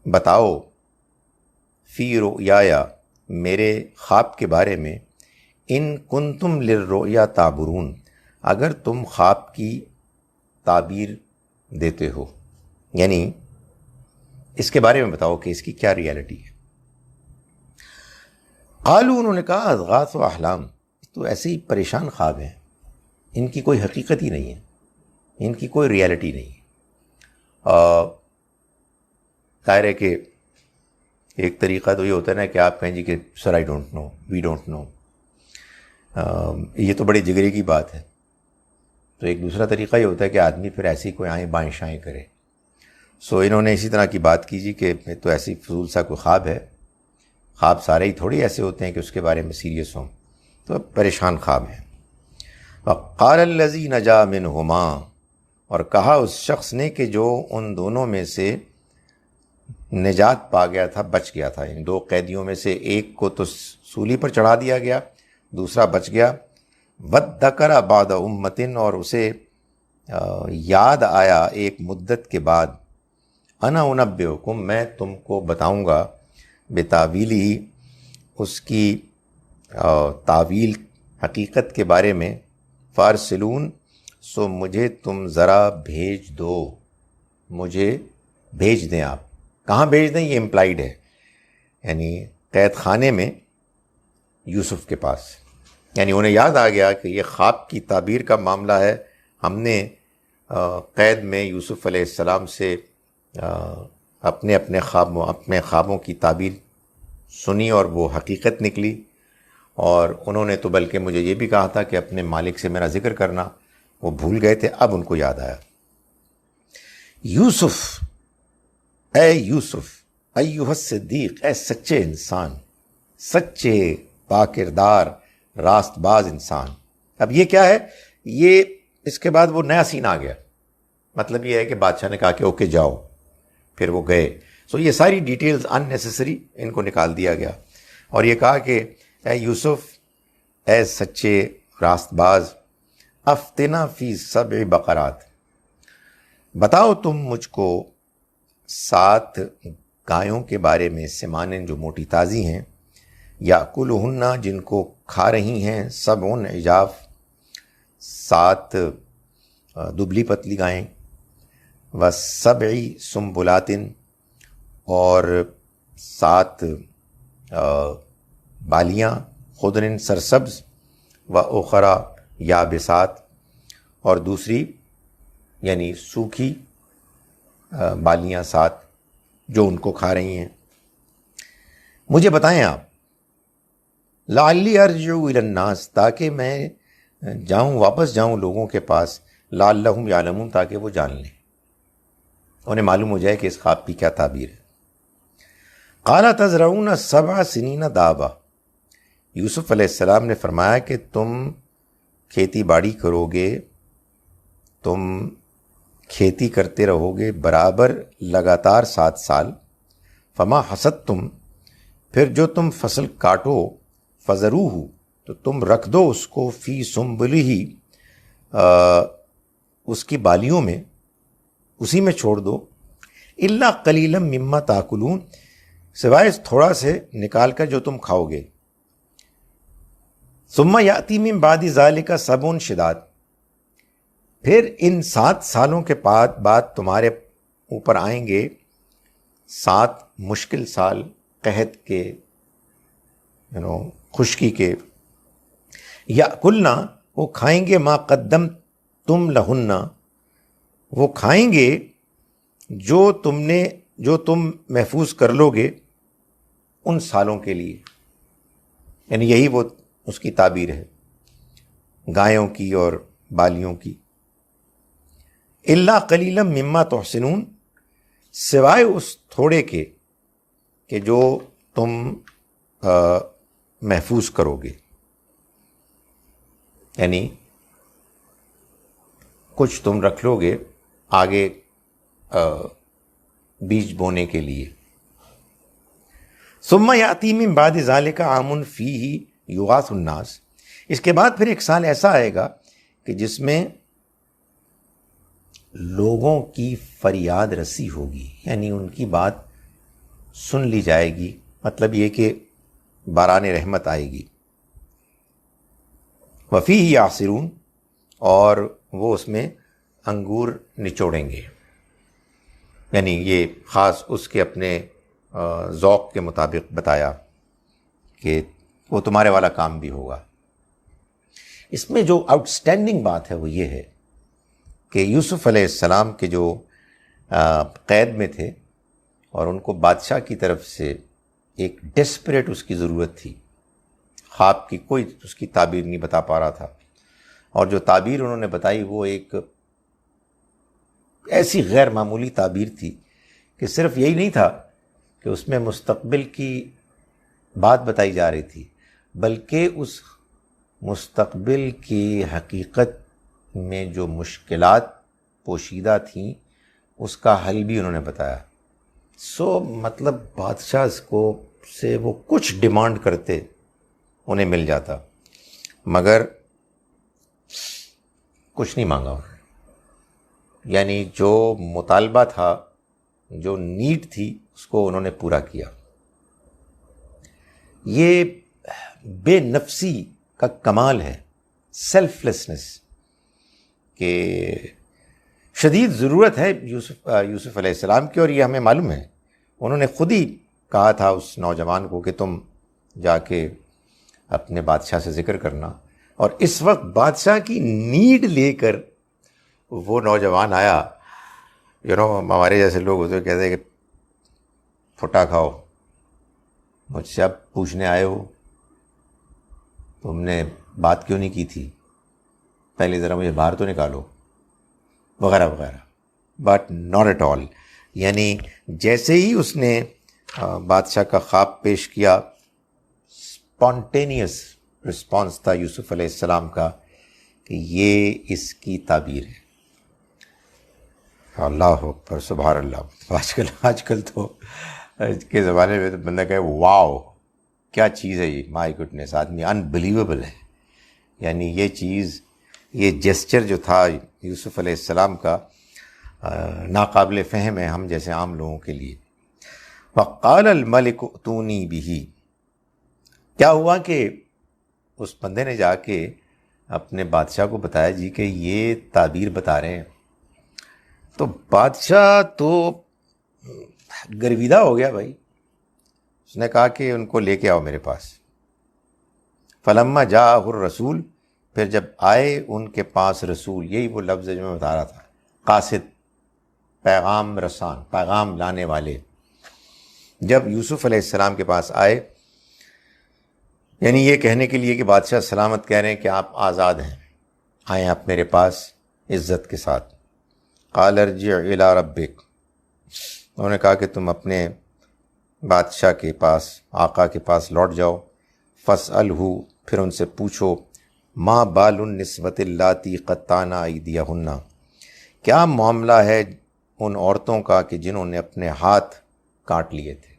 Speaker 1: بتاؤ، فی رؤیایا، میرے خواب کے بارے میں، ان کنتم للرؤیا تعبرون، اگر تم خواب کی تعبیر دیتے ہو، یعنی اس کے بارے میں بتاؤ کہ اس کی کیا ریالٹی ہے۔ قالوا، انہوں نے کہا اضغاث و احلام، تو ایسے ہی پریشان خواب ہیں، ان کی کوئی حقیقت ہی نہیں ہے، ان کی کوئی ریالٹی نہیں ہے۔ ظاہر ہے کہ ایک طریقہ تو یہ ہوتا ہے نا کہ آپ کہیں جی کہ سر I don't know, we don't know, یہ تو بڑی جگری کی بات ہے۔ تو ایک دوسرا طریقہ یہ ہوتا ہے کہ آدمی پھر ایسی کوئی آئیں بائیں شائیں کرے۔ انہوں نے اسی طرح کی بات کی جی کہ تو ایسی فضول سا کوئی خواب ہے، خواب سارے ہی تھوڑی ایسے ہوتے ہیں کہ اس کے بارے میں سیریس ہوں، تو پریشان خواب ہیں۔ وقال الذی نجا منہما، اور کہا اس شخص نے کہ جو ان دونوں میں سے نجات پا گیا تھا، بچ گیا تھا، ان 2 قیدیوں میں سے ایک کو تو سولی پر چڑھا دیا گیا، دوسرا بچ گیا۔ وَادَّكَرَ بَعْدَ أُمَّةٍ، اور اسے یاد آیا ایک مدت کے بعد، انا انبئکم، میں تم کو بتاؤں گا، بتاویلہ، اس کی تعویل، حقیقت کے بارے میں، فارسلون، سو مجھے تم ذرا بھیج دو، مجھے بھیج دیں۔ آپ کہاں بھیج دیں؟ یہ امپلائیڈ ہے، یعنی قید خانے میں یوسف کے پاس، یعنی انہیں یاد آ گیا کہ یہ خواب کی تعبیر کا معاملہ ہے، ہم نے قید میں یوسف علیہ السلام سے اپنے خوابوں کی تعبیر سنی اور وہ حقیقت نکلی، اور انہوں نے تو بلکہ مجھے یہ بھی کہا تھا کہ اپنے مالک سے میرا ذکر کرنا، وہ بھول گئے تھے، اب ان کو یاد آیا۔ یوسف، اے یوسف، ایھا الصدیق، اے سچے انسان، سچے باکردار راست باز انسان۔ اب یہ کیا ہے؟ یہ اس کے بعد وہ نیا سین آ گیا، مطلب یہ ہے کہ بادشاہ نے کہا کہ اوکے جاؤ، پھر وہ گئے۔ یہ ساری ڈیٹیلز ان نیسیسری ان کو نکال دیا گیا، اور یہ کہا کہ اے یوسف، اے سچے راست باز، افتنا فی 7 بقرات، بتاؤ تم مجھ کو 7 گایوں کے بارے میں، سمانن جو موٹی تازی ہیں، یاکلہن جن کو کھا رہی ہیں، 7 عجاف 7 دبلی پتلی گائیں، و7 سنبلات اور 7 بالیاں، خضر سرسبز، و اخرى یابسات، اور دوسری یعنی سوکھی بالیاں 7 جو ان کو کھا رہی ہیں۔ مجھے بتائیں آپ، لعلی ارجع الی الناس، تاکہ میں واپس جاؤں لوگوں کے پاس، لعلہم یعلمون، تاکہ وہ جان لیں، انہیں معلوم ہو جائے کہ اس خواب کی کیا تعبیر ہے۔ قال تزرعون 7 سنین دابا، یوسف علیہ السلام نے فرمایا کہ تم کھیتی باڑی کرو گے، تم کھیتی کرتے رہو گے برابر لگاتار 7 سال، فما حصدتم، پھر جو تم فصل کاٹو، فذروہ، تو تم رکھ دو اس کو، فی سنبلہ، اس کی بالیوں میں، اسی میں چھوڑ دو، الا قلیلا مما تاکلون، سوائے تھوڑا سے نکال کر جو تم کھاؤ گے۔ ثم یاتی من بعد ذلک 7 شداد، پھر ان 7 سالوں کے بعد تمہارے اوپر آئیں گے 7 مشکل سال، قحط کے، خشکی کے، یاکلنا، وہ کھائیں گے، ما قدم تم لہن، وہ کھائیں گے جو تم محفوظ کر لو گے ان سالوں کے لیے، یعنی یہی وہ اس کی تعبیر ہے گایوں کی اور بالیوں کی۔ الا قلیلا مما تحسنون، سوائے اس تھوڑے کے کہ جو تم محفوظ کرو گے، یعنی کچھ تم رکھ لو گے آگے بیج بونے کے لیے۔ ثم یاتی من بعد ذلک عام فیہ یغاث الناس، اس کے بعد پھر ایک سال ایسا آئے گا کہ جس میں لوگوں کی فریاد رسی ہوگی، یعنی ان کی بات سن لی جائے گی، مطلب یہ کہ باران رحمت آئے گی۔ وفیہ یعصرون، اور وہ اس میں انگور نچوڑیں گے، یعنی یہ خاص اس کے اپنے ذوق کے مطابق بتایا کہ وہ تمہارے والا کام بھی ہوگا۔ اس میں جو آؤٹ اسٹینڈنگ بات ہے وہ یہ ہے کہ یوسف علیہ السلام کے جو قید میں تھے اور ان کو بادشاہ کی طرف سے ایک ڈیسپریٹ اس کی ضرورت تھی، خواب کی کوئی اس کی تعبیر نہیں بتا پا رہا تھا، اور جو تعبیر انہوں نے بتائی وہ ایک ایسی غیر معمولی تعبیر تھی کہ صرف یہی نہیں تھا کہ اس میں مستقبل کی بات بتائی جا رہی تھی، بلکہ اس مستقبل کی حقیقت میں جو مشکلات پوشیدہ تھیں اس کا حل بھی انہوں نے بتایا۔ مطلب بادشاہ کو سے وہ کچھ ڈیمانڈ کرتے انہیں مل جاتا، مگر کچھ نہیں مانگا انہوں نے، یعنی جو مطالبہ تھا، جو نیڈ تھی، اس کو انہوں نے پورا کیا۔ یہ بے نفسی کا کمال ہے، سیلف لیسنس، کہ شدید ضرورت ہے یوسف علیہ السلام کی، اور یہ ہمیں معلوم ہے، انہوں نے خود ہی کہا تھا اس نوجوان کو کہ تم جا کے اپنے بادشاہ سے ذکر کرنا، اور اس وقت بادشاہ کی نیڈ لے کر وہ نوجوان آیا۔ ہمارے جیسے لوگ ہوتے کہتے ہیں کہ پھٹا کھاؤ، مجھ سے اب پوچھنے آئے ہو، تم نے بات کیوں نہیں کی تھی، پہلے ذرا مجھے باہر تو نکالو، وغیرہ وغیرہ، بٹ ناٹ ایٹ آل۔ یعنی جیسے ہی اس نے بادشاہ کا خواب پیش کیا، اسپونٹینیس رسپانس تھا یوسف علیہ السلام کا کہ یہ اس کی تعبیر ہے۔ اللہ اکبر، سبحان اللہ۔ آج کل تو کے زمانے میں تو بندہ کہے واو کیا چیز ہے یہ، مائی گڈنس، آدمی انبلیویبل ہے۔ یعنی یہ چیز، یہ جیسچر جو تھا یوسف علیہ السلام کا، ناقابل فہم ہے ہم جیسے عام لوگوں کے لیے۔ وقال الملک ائتونی بہ، کیا ہوا کہ اس بندے نے جا کے اپنے بادشاہ کو بتایا جی کہ یہ تعبیر بتا رہے ہیں، تو بادشاہ تو گرویدہ ہو گیا بھائی، اس نے کہا کہ ان کو لے کے آؤ میرے پاس۔ فلما جاءہ الرسول، پھر جب آئے ان کے پاس رسول، یہی وہ لفظ ہے جو میں بتا رہا تھا، قاصد، پیغام رسان، پیغام لانے والے، جب یوسف علیہ السلام کے پاس آئے، یعنی یہ کہنے کے لیے کہ بادشاہ سلامت کہہ رہے ہیں کہ آپ آزاد ہیں، آئیں آپ میرے پاس عزت کے ساتھ۔ قال ارجع الی ربک، انہوں نے کہا کہ تم اپنے بادشاہ کے پاس، آقا کے پاس لوٹ جاؤ۔ فاسألہ، پھر ان سے پوچھو، ما بال النسوۃ اللاتی قطعن ایدیہن، کیا معاملہ ہے ان عورتوں کا کہ جنہوں نے اپنے ہاتھ کاٹ لیے تھے،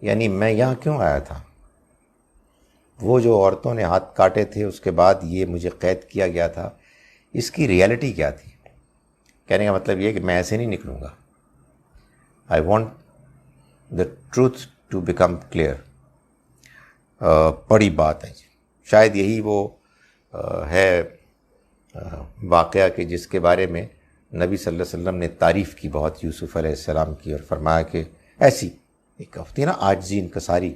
Speaker 1: یعنی میں یہاں کیوں آیا تھا، وہ جو عورتوں نے ہاتھ کاٹے تھے اس کے بعد یہ مجھے قید کیا گیا تھا، اس کی ریئلٹی کیا تھی؟ کہنے کا مطلب یہ کہ میں ایسے نہیں نکلوں گا، I want the truth to become clear. بڑی بات ہے، شاید یہی وہ ہے واقعہ کہ جس کے بارے میں نبی صلی اللہ علیہ وسلم نے تعریف کی بہت یوسف علیہ السلام کی، اور فرمایا کہ ایسی ایک ہوتی ہے نا عاجزی انکساری،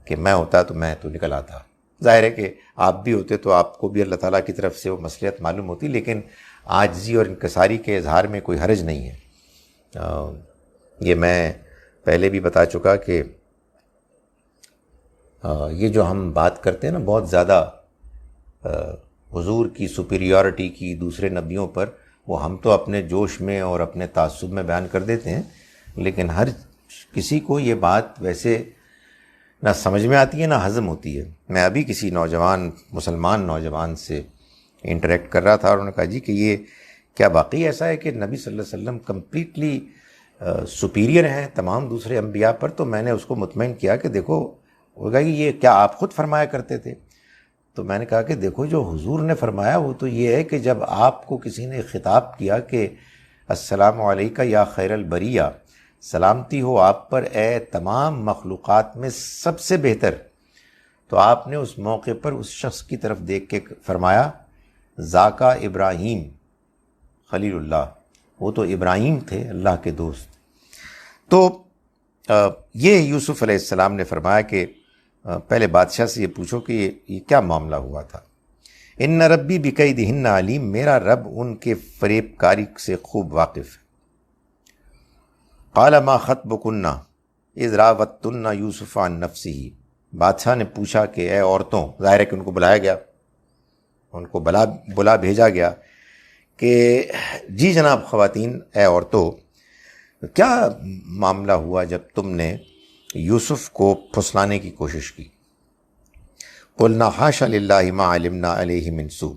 Speaker 1: کہ میں ہوتا تو میں تو نکل آتا۔ ظاہر ہے کہ آپ بھی ہوتے تو آپ کو بھی اللہ تعالیٰ کی طرف سے وہ مصلحت معلوم ہوتی، لیکن عاجزی اور انکساری کے اظہار میں کوئی حرج نہیں ہے۔ یہ میں پہلے بھی بتا چکا کہ یہ جو ہم بات کرتے ہیں نا بہت زیادہ حضور کی سپیریورٹی کی دوسرے نبیوں پر، وہ ہم تو اپنے جوش میں اور اپنے تعصب میں بیان کر دیتے ہیں، لیکن ہر کسی کو یہ بات ویسے نہ سمجھ میں آتی ہے نہ ہضم ہوتی ہے۔ میں ابھی کسی مسلمان نوجوان سے انٹریکٹ کر رہا تھا، اور انہوں نے کہا جی کہ یہ کیا واقعی ایسا ہے کہ نبی صلی اللہ علیہ وسلم کمپلیٹلی سپیریئر ہیں تمام دوسرے انبیاء پر؟ تو میں نے اس کو مطمئن کیا کہ دیکھو، وہ کہا کہ یہ کیا آپ خود فرمایا کرتے تھے؟ تو میں نے کہا کہ دیکھو، جو حضور نے فرمایا وہ تو یہ ہے کہ جب آپ کو کسی نے خطاب کیا کہ السلام علیکہ یا خیر البریہ، سلامتی ہو آپ پر اے تمام مخلوقات میں سب سے بہتر، تو آپ نے اس موقع پر اس شخص کی طرف دیکھ کے فرمایا ذاکا ابراہیم خلیل اللہ، وہ تو ابراہیم تھے اللہ کے دوست۔ تو یہ یوسف علیہ السلام نے فرمایا کہ پہلے بادشاہ سے یہ پوچھو کہ یہ کیا معاملہ ہوا تھا۔ ان ربی بکیدہن علیم، میرا رب ان کے فریب کاری سے خوب واقف ہے۔ قال ما خطبکن اذ راوتن یوسف عن نفسہ، بادشاہ نے پوچھا کہ اے عورتوں، ظاہر ہے کہ ان کو بلایا گیا، ان کو بلا بھیجا گیا کہ جی جناب خواتین، اے عورتوں، کیا معاملہ ہوا جب تم نے یوسف کو پھسلانے کی کوشش کی؟ قلنا حاشا للہ ما علمنا علیہ من سوء،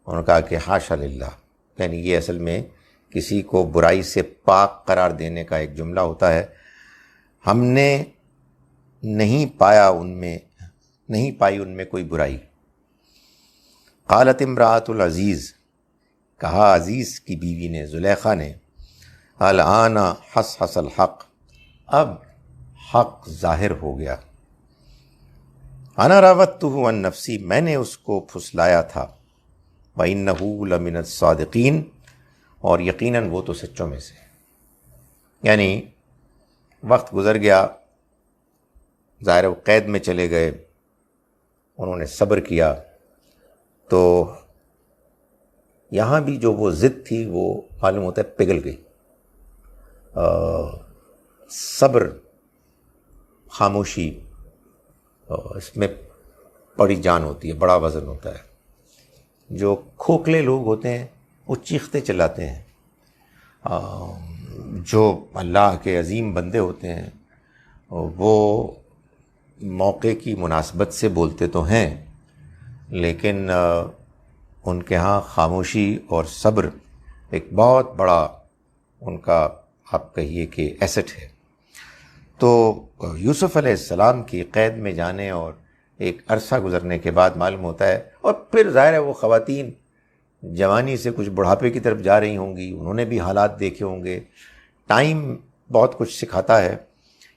Speaker 1: انہوں نے کہا کہ حاشا للہ، یعنی یہ اصل میں کسی کو برائی سے پاک قرار دینے کا ایک جملہ ہوتا ہے۔ ہم نے نہیں پائی ان میں کوئی برائی۔ قالت امرأۃ العزیز، کہا عزیز کی بیوی نے، زلیخا نے، الآن حصحص الحق، اب حق ظاہر ہو گیا، انا راودتہ عن نفسی، میں نے اس کو پھسلایا تھا، وانہ لمن الصادقین، اور یقیناً وہ تو سچوں میں سے۔ یعنی وقت گزر گیا، ظاہر وہ قید میں چلے گئے، انہوں نے صبر کیا، تو یہاں بھی جو وہ ضد تھی وہ معلوم ہوتا ہے پگھل گئی۔ صبر، خاموشی، اس میں بڑی جان ہوتی ہے، بڑا وزن ہوتا ہے۔ جو کھوکھلے لوگ ہوتے ہیں وہ چیختے چلاتے ہیں، جو اللہ کے عظیم بندے ہوتے ہیں وہ موقع کی مناسبت سے بولتے تو ہیں، لیکن ان کے ہاں خاموشی اور صبر ایک بہت بڑا ان کا آپ کہیے کہ ایسٹ ہے۔ تو یوسف علیہ السلام کی قید میں جانے اور ایک عرصہ گزرنے کے بعد معلوم ہوتا ہے، اور پھر ظاہر ہے وہ خواتین جوانی سے کچھ بڑھاپے کی طرف جا رہی ہوں گی، انہوں نے بھی حالات دیکھے ہوں گے، ٹائم بہت کچھ سکھاتا ہے۔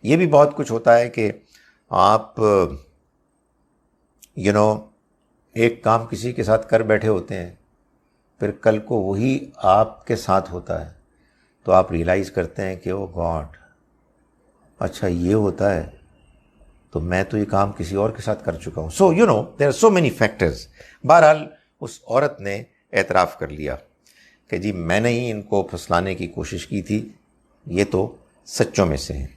Speaker 1: یہ بھی بہت کچھ ہوتا ہے کہ آپ ایک کام کسی کے ساتھ کر بیٹھے ہوتے ہیں، پھر کل کو وہی آپ کے ساتھ ہوتا ہے، تو آپ ریئلائز کرتے ہیں کہ او گاڈ، اچھا یہ ہوتا ہے، تو میں تو یہ کام کسی اور کے ساتھ کر چکا ہوں۔ So there are so many factors. بہرحال اس عورت نے اعتراف کر لیا کہ جی میں نے ہی ان کو پھسلانے کی کوشش کی تھی، یہ تو سچوں میں سے ہیں۔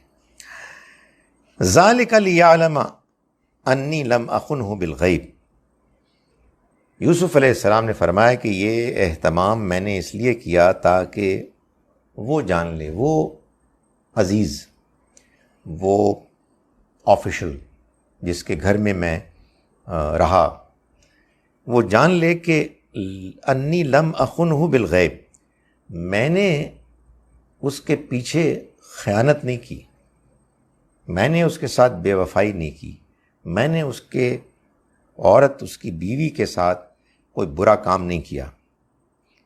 Speaker 1: ذالک لیعلم انی لم اخنہ بالغیب، یوسف علیہ السلام نے فرمایا کہ یہ اہتمام میں نے اس لیے کیا تاکہ وہ جان لے، وہ عزیز، وہ آفیشل جس کے گھر میں میں رہا، وہ جان لے کہ انی لم اخنہ بالغیب، میں نے اس کے پیچھے خیانت نہیں کی، میں نے اس کے ساتھ بے وفائی نہیں کی، میں نے اس کے عورت، اس کی بیوی کے ساتھ کوئی برا کام نہیں کیا۔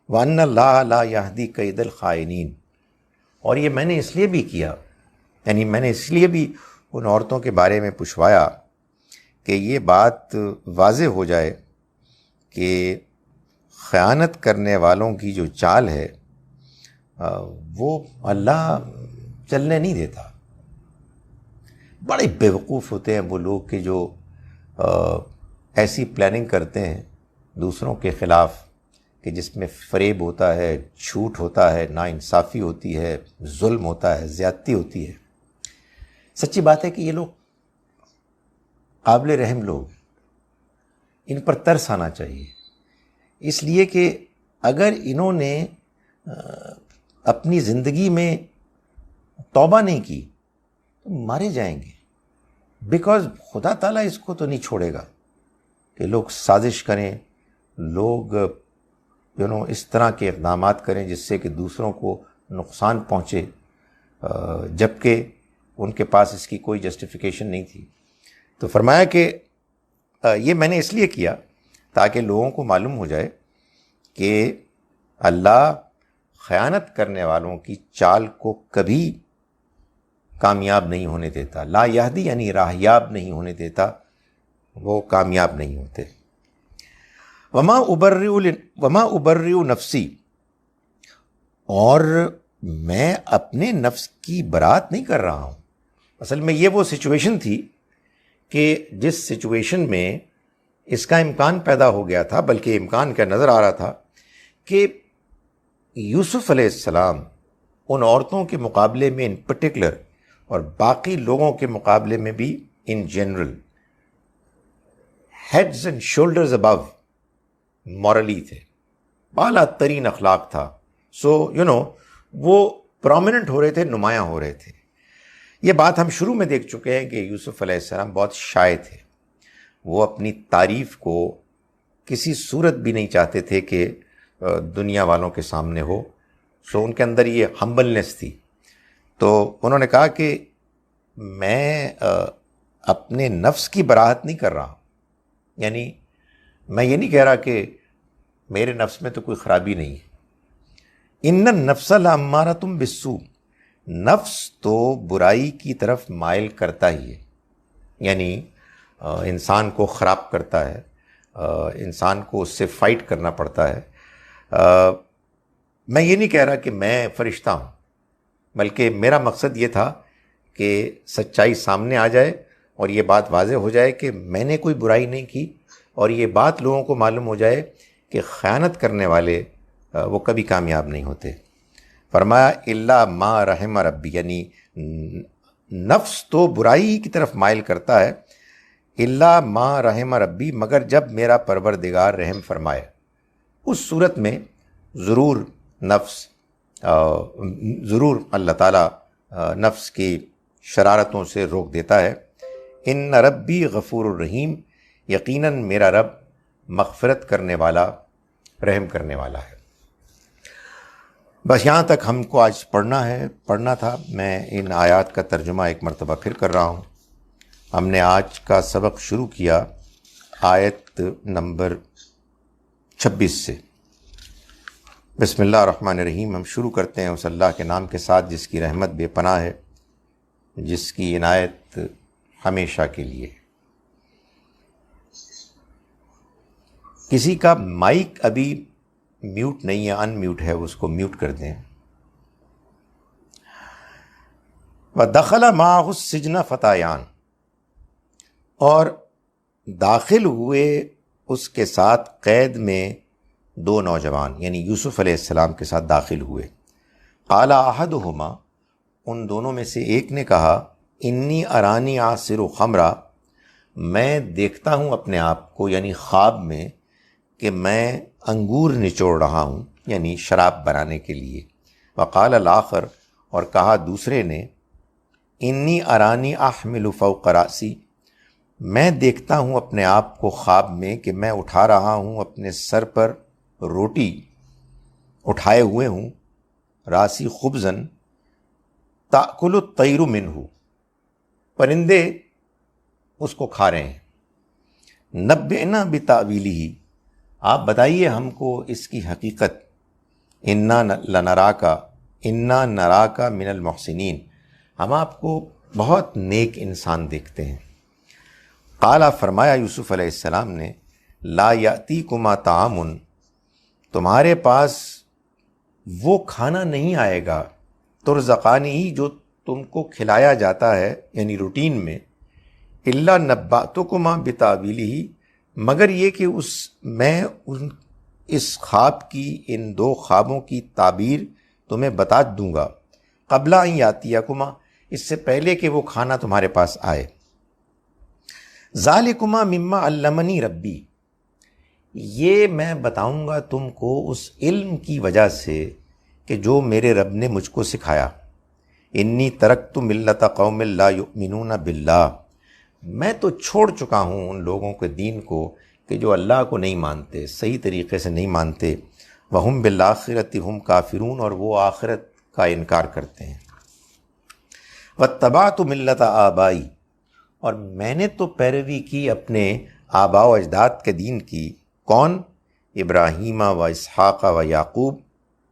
Speaker 1: وَأَنَّ اللَّهَ لَا يَهْدِي كَيْدَ الْخَائِنِينَ، اور یہ میں نے اس لیے بھی کیا، یعنی میں نے اس لیے بھی ان عورتوں کے بارے میں پوچھوایا کہ یہ بات واضح ہو جائے کہ خیانت کرنے والوں کی جو چال ہے وہ اللہ چلنے نہیں دیتا۔ بڑے بیوقوف ہوتے ہیں وہ لوگ کہ جو ایسی پلاننگ کرتے ہیں دوسروں کے خلاف کہ جس میں فریب ہوتا ہے، جھوٹ ہوتا ہے، ناانصافی ہوتی ہے، ظلم ہوتا ہے، زیادتی ہوتی ہے۔ سچی بات ہے کہ یہ لوگ قابل رحم لوگ، ان پر ترس آنا چاہیے، اس لیے کہ اگر انہوں نے اپنی زندگی میں توبہ نہیں کی تو مارے جائیں گے، بیکاز خدا تعالیٰ اس کو تو نہیں چھوڑے گا کہ لوگ سازش کریں، لوگ اس طرح کے اقدامات کریں جس سے کہ دوسروں کو نقصان پہنچے، جبکہ ان کے پاس اس کی کوئی جسٹیفیکیشن نہیں تھی۔ تو فرمایا کہ یہ میں نے اس لیے کیا تاکہ لوگوں کو معلوم ہو جائے کہ اللہ خیانت کرنے والوں کی چال کو کبھی کامیاب نہیں ہونے دیتا۔ لا یہدی یعنی راہیاب نہیں ہونے دیتا، وہ کامیاب نہیں ہوتے۔ وما ابرئ نفسی، اور میں اپنے نفس کی برات نہیں کر رہا ہوں۔ اصل میں یہ وہ سچویشن تھی کہ جس سچویشن میں اس کا امکان پیدا ہو گیا تھا، بلکہ امکان کیا نظر آ رہا تھا کہ یوسف علیہ السلام ان عورتوں کے مقابلے میں ان پرٹیکولر اور باقی لوگوں کے مقابلے میں بھی in general heads and shoulders above morally تھے، بالا ترین اخلاق تھا۔ سو وہ پرومیننٹ ہو رہے تھے، نمایاں ہو رہے تھے۔ یہ بات ہم شروع میں دیکھ چکے ہیں کہ یوسف علیہ السلام بہت شائع تھے، وہ اپنی تعریف کو کسی صورت بھی نہیں چاہتے تھے کہ دنیا والوں کے سامنے ہو۔ سو ان کے اندر یہ ہمبلنس تھی۔ تو انہوں نے کہا کہ میں اپنے نفس کی براہت نہیں کر رہا، یعنی میں یہ نہیں کہہ رہا کہ میرے نفس میں تو کوئی خرابی نہیں ہے۔ ان النفس لامارۃ بالسوء، نفس تو برائی کی طرف مائل کرتا ہی ہے، یعنی انسان کو خراب کرتا ہے، انسان کو اس سے فائٹ کرنا پڑتا ہے۔ میں یہ نہیں کہہ رہا کہ میں فرشتہ ہوں، بلکہ میرا مقصد یہ تھا کہ سچائی سامنے آ جائے اور یہ بات واضح ہو جائے کہ میں نے کوئی برائی نہیں کی، اور یہ بات لوگوں کو معلوم ہو جائے کہ خیانت کرنے والے وہ کبھی کامیاب نہیں ہوتے۔ فرمایا الا ما رحم ربی، یعنی نفس تو برائی کی طرف مائل کرتا ہے، الا ما رحم ربی، مگر جب میرا پروردگار رحم فرمائے، اس صورت میں ضرور ضرور اللہ تعالیٰ نفس کی شرارتوں سے روک دیتا ہے۔ ان ربی غفور الرحیم، یقیناً میرا رب مغفرت کرنے والا، رحم کرنے والا ہے۔ بس یہاں تک ہم کو آج پڑھنا تھا۔ میں ان آیات کا ترجمہ ایک مرتبہ پھر کر رہا ہوں۔ ہم نے آج کا سبق شروع کیا آیت نمبر 26 سے۔ بسم اللہ الرحمن الرحیم۔ ہم شروع کرتے ہیں اس اللہ کے نام کے ساتھ جس کی رحمت بے پناہ ہے، جس کی عنایت ہمیشہ کے لیے۔ کسی کا مائک ابھی میوٹ نہیں ہے، ان میوٹ ہے، اس کو میوٹ کر دیں۔ وَدَخَلَ مَعَهُ السِّجْنَ فَتَيَانِ، اور داخل ہوئے اس کے ساتھ قید میں دو نوجوان، یعنی یوسف علیہ السلام کے ساتھ داخل ہوئے۔ قال احدہما، ان دونوں میں سے ایک نے کہا، انی ارانی عاصر خمرہ، میں دیکھتا ہوں اپنے آپ کو، یعنی خواب میں، کہ میں انگور نچوڑ رہا ہوں، یعنی شراب بنانے کے لیے۔ وقال الآخر، اور کہا دوسرے نے، انی ارانی احمل فوق راسی، میں دیکھتا ہوں اپنے آپ کو خواب میں کہ میں اٹھا رہا ہوں اپنے سر پر روٹی اٹھائے ہوئے ہوں، راسی خبزن تأکل الطیر منہ، پرندے اس کو کھا رہے ہیں۔ نبئنا بتأویلہ، آپ بتائیے ہم کو اس کی حقیقت۔ انا نراک من المحسنین، ہم آپ کو بہت نیک انسان دیکھتے ہیں۔ قال، فرمایا یوسف علیہ السلام نے، لا یأتیکما طعام، تمہارے پاس وہ کھانا نہیں آئے گا، ترزقانی ہی، جو تم کو کھلایا جاتا ہے، یعنی روٹین میں، الا نبأتکما بتأویلہ، مگر یہ کہ میں اس خواب کی، ان دو خوابوں کی تعبیر تمہیں بتا دوں گا، قبل ان یاتیکما، اس سے پہلے کہ وہ کھانا تمہارے پاس آئے۔ ذالکما مما علمنی ربی، یہ میں بتاؤں گا تم کو اس علم کی وجہ سے کہ جو میرے رب نے مجھ کو سکھایا. انی ترکت ملت قوم لا یؤمنون باللہ، میں تو چھوڑ چکا ہوں ان لوگوں کے دین کو کہ جو اللہ کو نہیں مانتے، صحیح طریقے سے نہیں مانتے. وہم بالآخرۃ ہم کافرون، اور وہ آخرت کا انکار کرتے ہیں. واتبعت ملت آبائی، اور میں نے تو پیروی کی اپنے آباء و اجداد کے دین کی. کون؟ ابراہیم و اسحاق و یعقوب.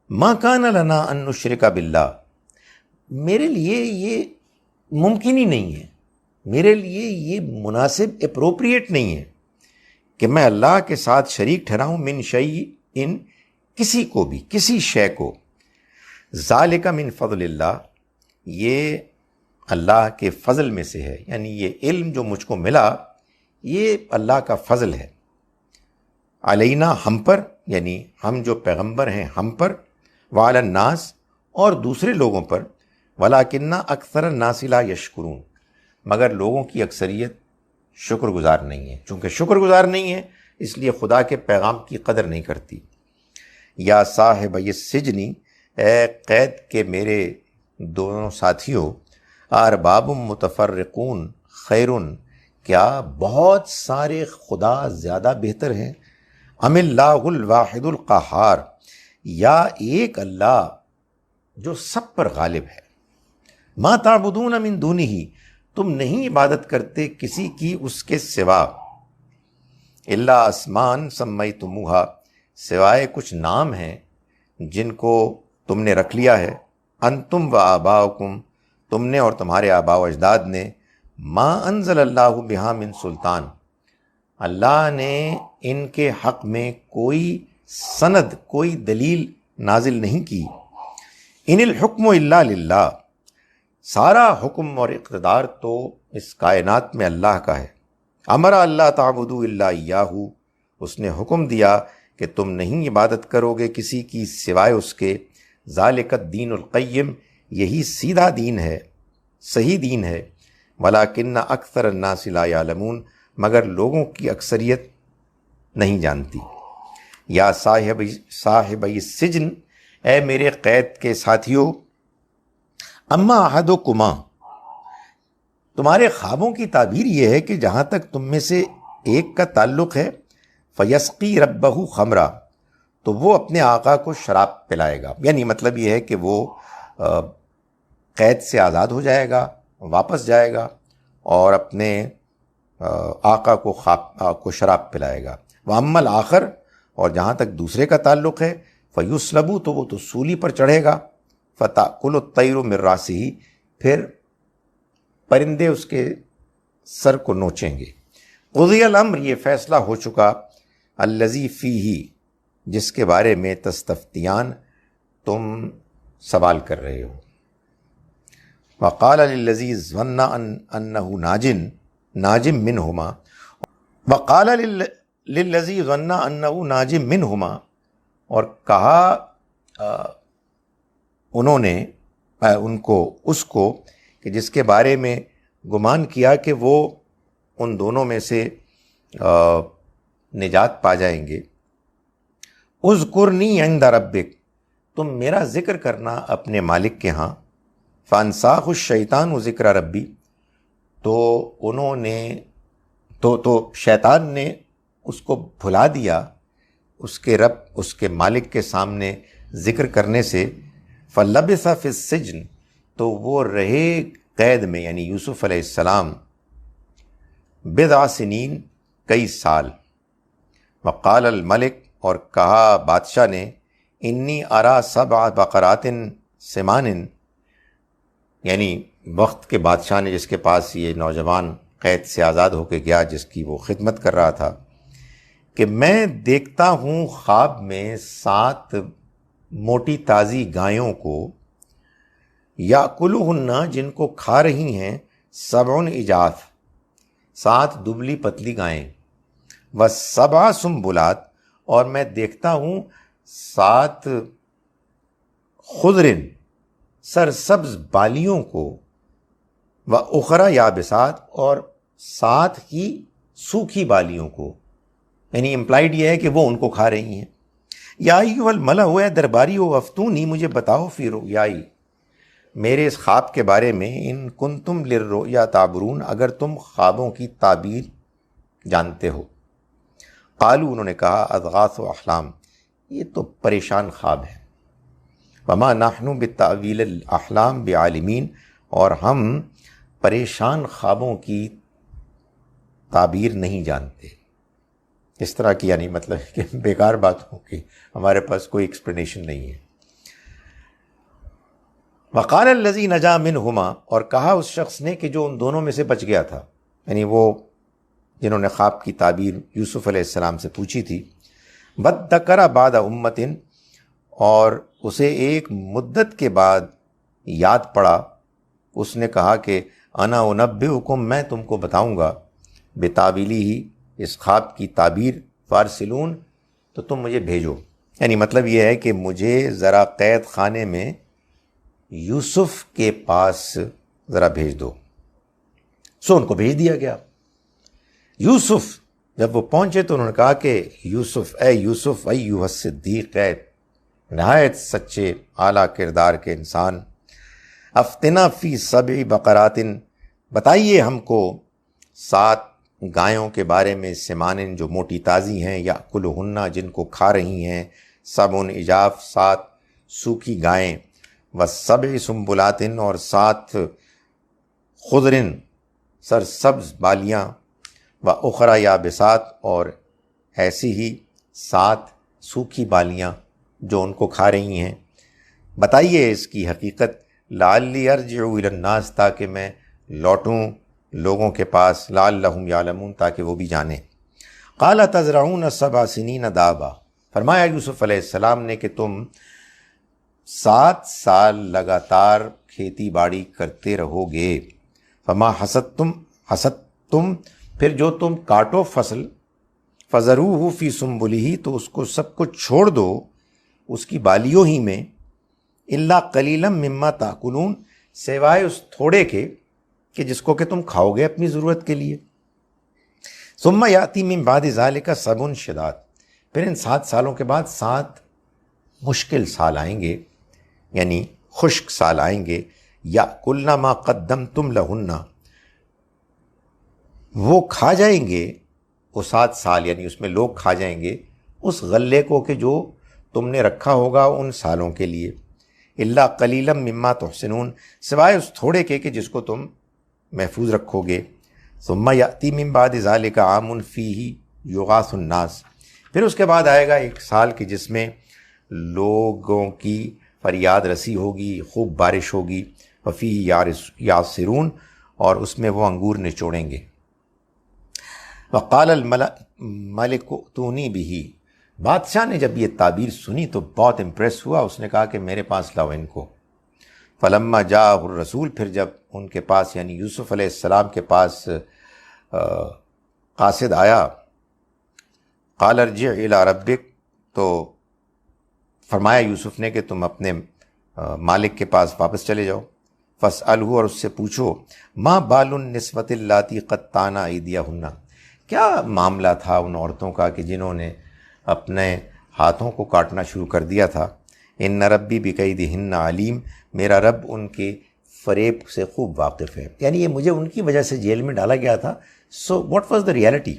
Speaker 1: ما کان لنا ان نشرک باللہ، میرے لیے یہ ممکن ہی نہیں ہے، میرے لیے یہ مناسب اپروپریٹ نہیں ہے کہ میں اللہ کے ساتھ شریک ٹھہراؤں. من شیء، کسی کو بھی، کسی شے کو. ذالک من فضل اللہ، یہ اللہ کے فضل میں سے ہے، یعنی یہ علم جو مجھ کو ملا یہ اللہ کا فضل ہے. علینا، ہم پر، یعنی ہم جو پیغمبر ہیں ہم پر. وعلی الناس، اور دوسرے لوگوں پر. ولکن اکثر الناس لا یشکرون، مگر لوگوں کی اکثریت شکر گزار نہیں ہے. چونکہ شکر گزار نہیں ہے اس لیے خدا کے پیغام کی قدر نہیں کرتی. یا صاحب السجن، اے قید کے میرے دونوں ساتھیوں. ارباب متفرقون خیر، کیا بہت سارے خدا زیادہ بہتر ہیں. ام اللہ الواحد القہار، یا ایک اللہ جو سب پر غالب ہے. ما تعبدون من دونہ، تم نہیں عبادت کرتے کسی کی اس کے سوا. الا اسمان سمیتموہا، سوائے کچھ نام ہیں جن کو تم نے رکھ لیا ہے. انتم و آباؤکم، تم نے اور تمہارے آباء و اجداد نے. ما انزل اللہ بہا من سلطان، اللہ نے ان کے حق میں کوئی سند، کوئی دلیل نازل نہیں کی. ان الحکم الا للہ، سارا حکم اور اقتدار تو اس کائنات میں اللہ کا ہے. امر اللہ تعبدوا الا ایاہ، اس نے حکم دیا کہ تم نہیں عبادت کرو گے کسی کی سوائے اس کے. ذالک الدین القیم، یہی سیدھا دین ہے، صحیح دین ہے. ولکن اکثر الناس لا یعلمون، مگر لوگوں کی اکثریت نہیں جانتی. یا صاحب السجن، اے میرے قید کے ساتھیوں. اما احدکما، تمہارے خوابوں کی تعبیر یہ ہے کہ جہاں تک تم میں سے ایک کا تعلق ہے، فیسقی ربہ خمرا، تو وہ اپنے آقا کو شراب پلائے گا. یعنی مطلب یہ ہے کہ وہ قید سے آزاد ہو جائے گا، واپس جائے گا اور اپنے آقا کو شراب پلائے گا. واما الآخر، اور جہاں تک دوسرے کا تعلق ہے، فیسلبو، تو وہ تو سولی پر چڑھے گا. فتأکل الطیر من راسہ، پھر پرندے اس کے سر کو نوچیں گے. قضی الامر، یہ فیصلہ ہو چکا. الذی فیہ، جس کے بارے میں تستفتیان، تم سوال کر رہے ہو. وقال للذی ظن انہ ناج منہما، وقال للذی ظن انہ ناج منہما، اور کہا انہوں نے اس کو کہ جس کے بارے میں گمان کیا کہ وہ ان دونوں میں سے نجات پا جائیں گے. اذکرنی عند ربک، تم میرا ذکر کرنا اپنے مالک کے ہاں. فانساہ الشیطان ذکر ربی، تو انہوں نے تو شیطان نے اس کو بھلا دیا اس کے رب، اس کے مالک کے سامنے ذکر کرنے سے. فلبث فی السجن، تو وہ رہے قید میں، یعنی یوسف علیہ السلام، بضع سنین، کئی سال. وقال الملک، اور کہا بادشاہ نے، انی ارا سبع بقرات سمان، یعنی وقت کے بادشاہ نے جس کے پاس یہ نوجوان قید سے آزاد ہو کے گیا، جس کی وہ خدمت کر رہا تھا، کہ میں دیکھتا ہوں خواب میں 7 موٹی تازی گایوں کو، یاکلہن، جن کو کھا رہی ہیں، 7 اجاف، 7 دبلی پتلی گائیں. و7 سنبلات، اور میں دیکھتا ہوں 7 خضرن، سرسبز بالیوں کو. و اخری یابسات، اور 7 ہی سوکھی بالیوں کو، یعنی امپلائڈ یہ ہے کہ وہ ان کو کھا رہی ہیں۔ یا ایھا الملأ، ہوا درباری ہو، افتونی، مجھے بتاؤ فی رؤیائی، میرے اس خواب کے بارے میں، ان کنتم للرؤیا تعبرون، اگر تم خوابوں کی تعبیر جانتے ہو۔ قالوا، انہوں نے کہا، اضغاث احلام، یہ تو پریشان خواب ہے۔ وما نحن بتأویل الاحلام بعالمین، اور ہم پریشان خوابوں کی تعبیر نہیں جانتے۔ اس طرح کی یعنی مطلب کہ بیکار بات ہو کہ ہمارے پاس کوئی ایکسپلینیشن نہیں ہے۔ وقال الذی نجا منہما، اور کہا اس شخص نے کہ جو ان دونوں میں سے بچ گیا تھا، یعنی وہ جنہوں نے خواب کی تعبیر یوسف علیہ السلام سے پوچھی تھی، وادکر بعد امت، اور اسے ایک مدت کے بعد یاد پڑا، اس نے کہا کہ انا انبئکم، میں تم کو بتاؤں گا، بتاویلی ہی، اس خواب کی تعبیر، فارسلون، تو تم مجھے بھیجو۔ یعنی مطلب یہ ہے کہ مجھے ذرا قید خانے میں یوسف کے پاس ذرا بھیج دو۔ سو ان کو بھیج دیا گیا۔ یوسف جب وہ پہنچے تو انہوں نے کہا کہ یوسف، اے یوسف، ایھا الصدیق، اے نہایت سچے اعلیٰ کردار کے انسان، افتنا فی 7 بقرات، بتائیے ہم کو 7 گایوں کے بارے میں، سمان جو موٹی تازی ہیں، یاکلہن جن کو کھا رہی ہیں، 7 عجاف 7 سوکھی گائیں، و7 سنبلات، اور 7 خضر سرسبز بالیاں، و اخری یابسات، اور ایسی ہی 7 سوکھی بالیاں جو ان کو کھا رہی ہیں، بتائیے اس کی حقیقت، لعلی ارجع الی الناس، تاکہ میں لوٹوں لوگوں کے پاس، لعلہم یعلمون، تاکہ وہ بھی جانیں۔ قال تزرعون 7 سنین دابا، فرمایا یوسف علیہ السلام نے کہ تم 7 سال لگاتار کھیتی باڑی کرتے رہو گے، فما حصدتم، پھر جو تم کاٹو فصل، فذروہ فی سنبلہ، تو اس کو سب کو چھوڑ دو اس کی بالیوں ہی میں، الا قلیلا مما تاکلون، سوائے اس تھوڑے کے کہ جس کو کہ تم کھاؤ گے اپنی ضرورت کے لیے۔ ثم یاتی من بعد ذلک 7 شداد، پھر ان 7 سالوں کے بعد 7 مشکل سال آئیں گے، یعنی خشک سال آئیں گے، یاکلن ما قدمتم لہن، وہ کھا جائیں گے وہ 7 سال، یعنی اس میں لوگ کھا جائیں گے اس غلے کو کہ جو تم نے رکھا ہوگا ان سالوں کے لیے، الا قلیلا مما تحسنون، سوائے اس تھوڑے کے کہ جس کو تم محفوظ رکھو گے۔ ثم یاتی من بعد ذلک عام فیہ یغاث الناس، پھر اس کے بعد آئے گا ایک سال کہ جس میں لوگوں کی فریاد رسی ہوگی، خوب بارش ہوگی، وفیہ یعصرون، اور اس میں وہ انگور نچوڑیں گے۔ وقال الملک ائتونی بہ، بادشاہ نے جب یہ تعبیر سنی تو بہت امپریس ہوا، اس نے کہا کہ میرے پاس لاؤ ان کو۔ فلما جاءہ الرسول، پھر جب ان کے پاس یعنی یوسف علیہ السلام کے پاس قاصد آیا، قال ارجع الی ربک، تو فرمایا یوسف نے کہ تم اپنے مالک کے پاس واپس چلے جاؤ، فاسألہ، اور اس سے پوچھو، ما بال النسوۃ اللاتی قطعن ایدیہن، کیا معاملہ تھا ان عورتوں کا کہ جنہوں نے اپنے ہاتھوں کو کاٹنا شروع کر دیا تھا، ان ربی بکیدہن علیم، میرا رب ان کے فریب سے خوب واقف ہے، یعنی یہ مجھے ان کی وجہ سے جیل میں ڈالا گیا تھا، so what was the reality?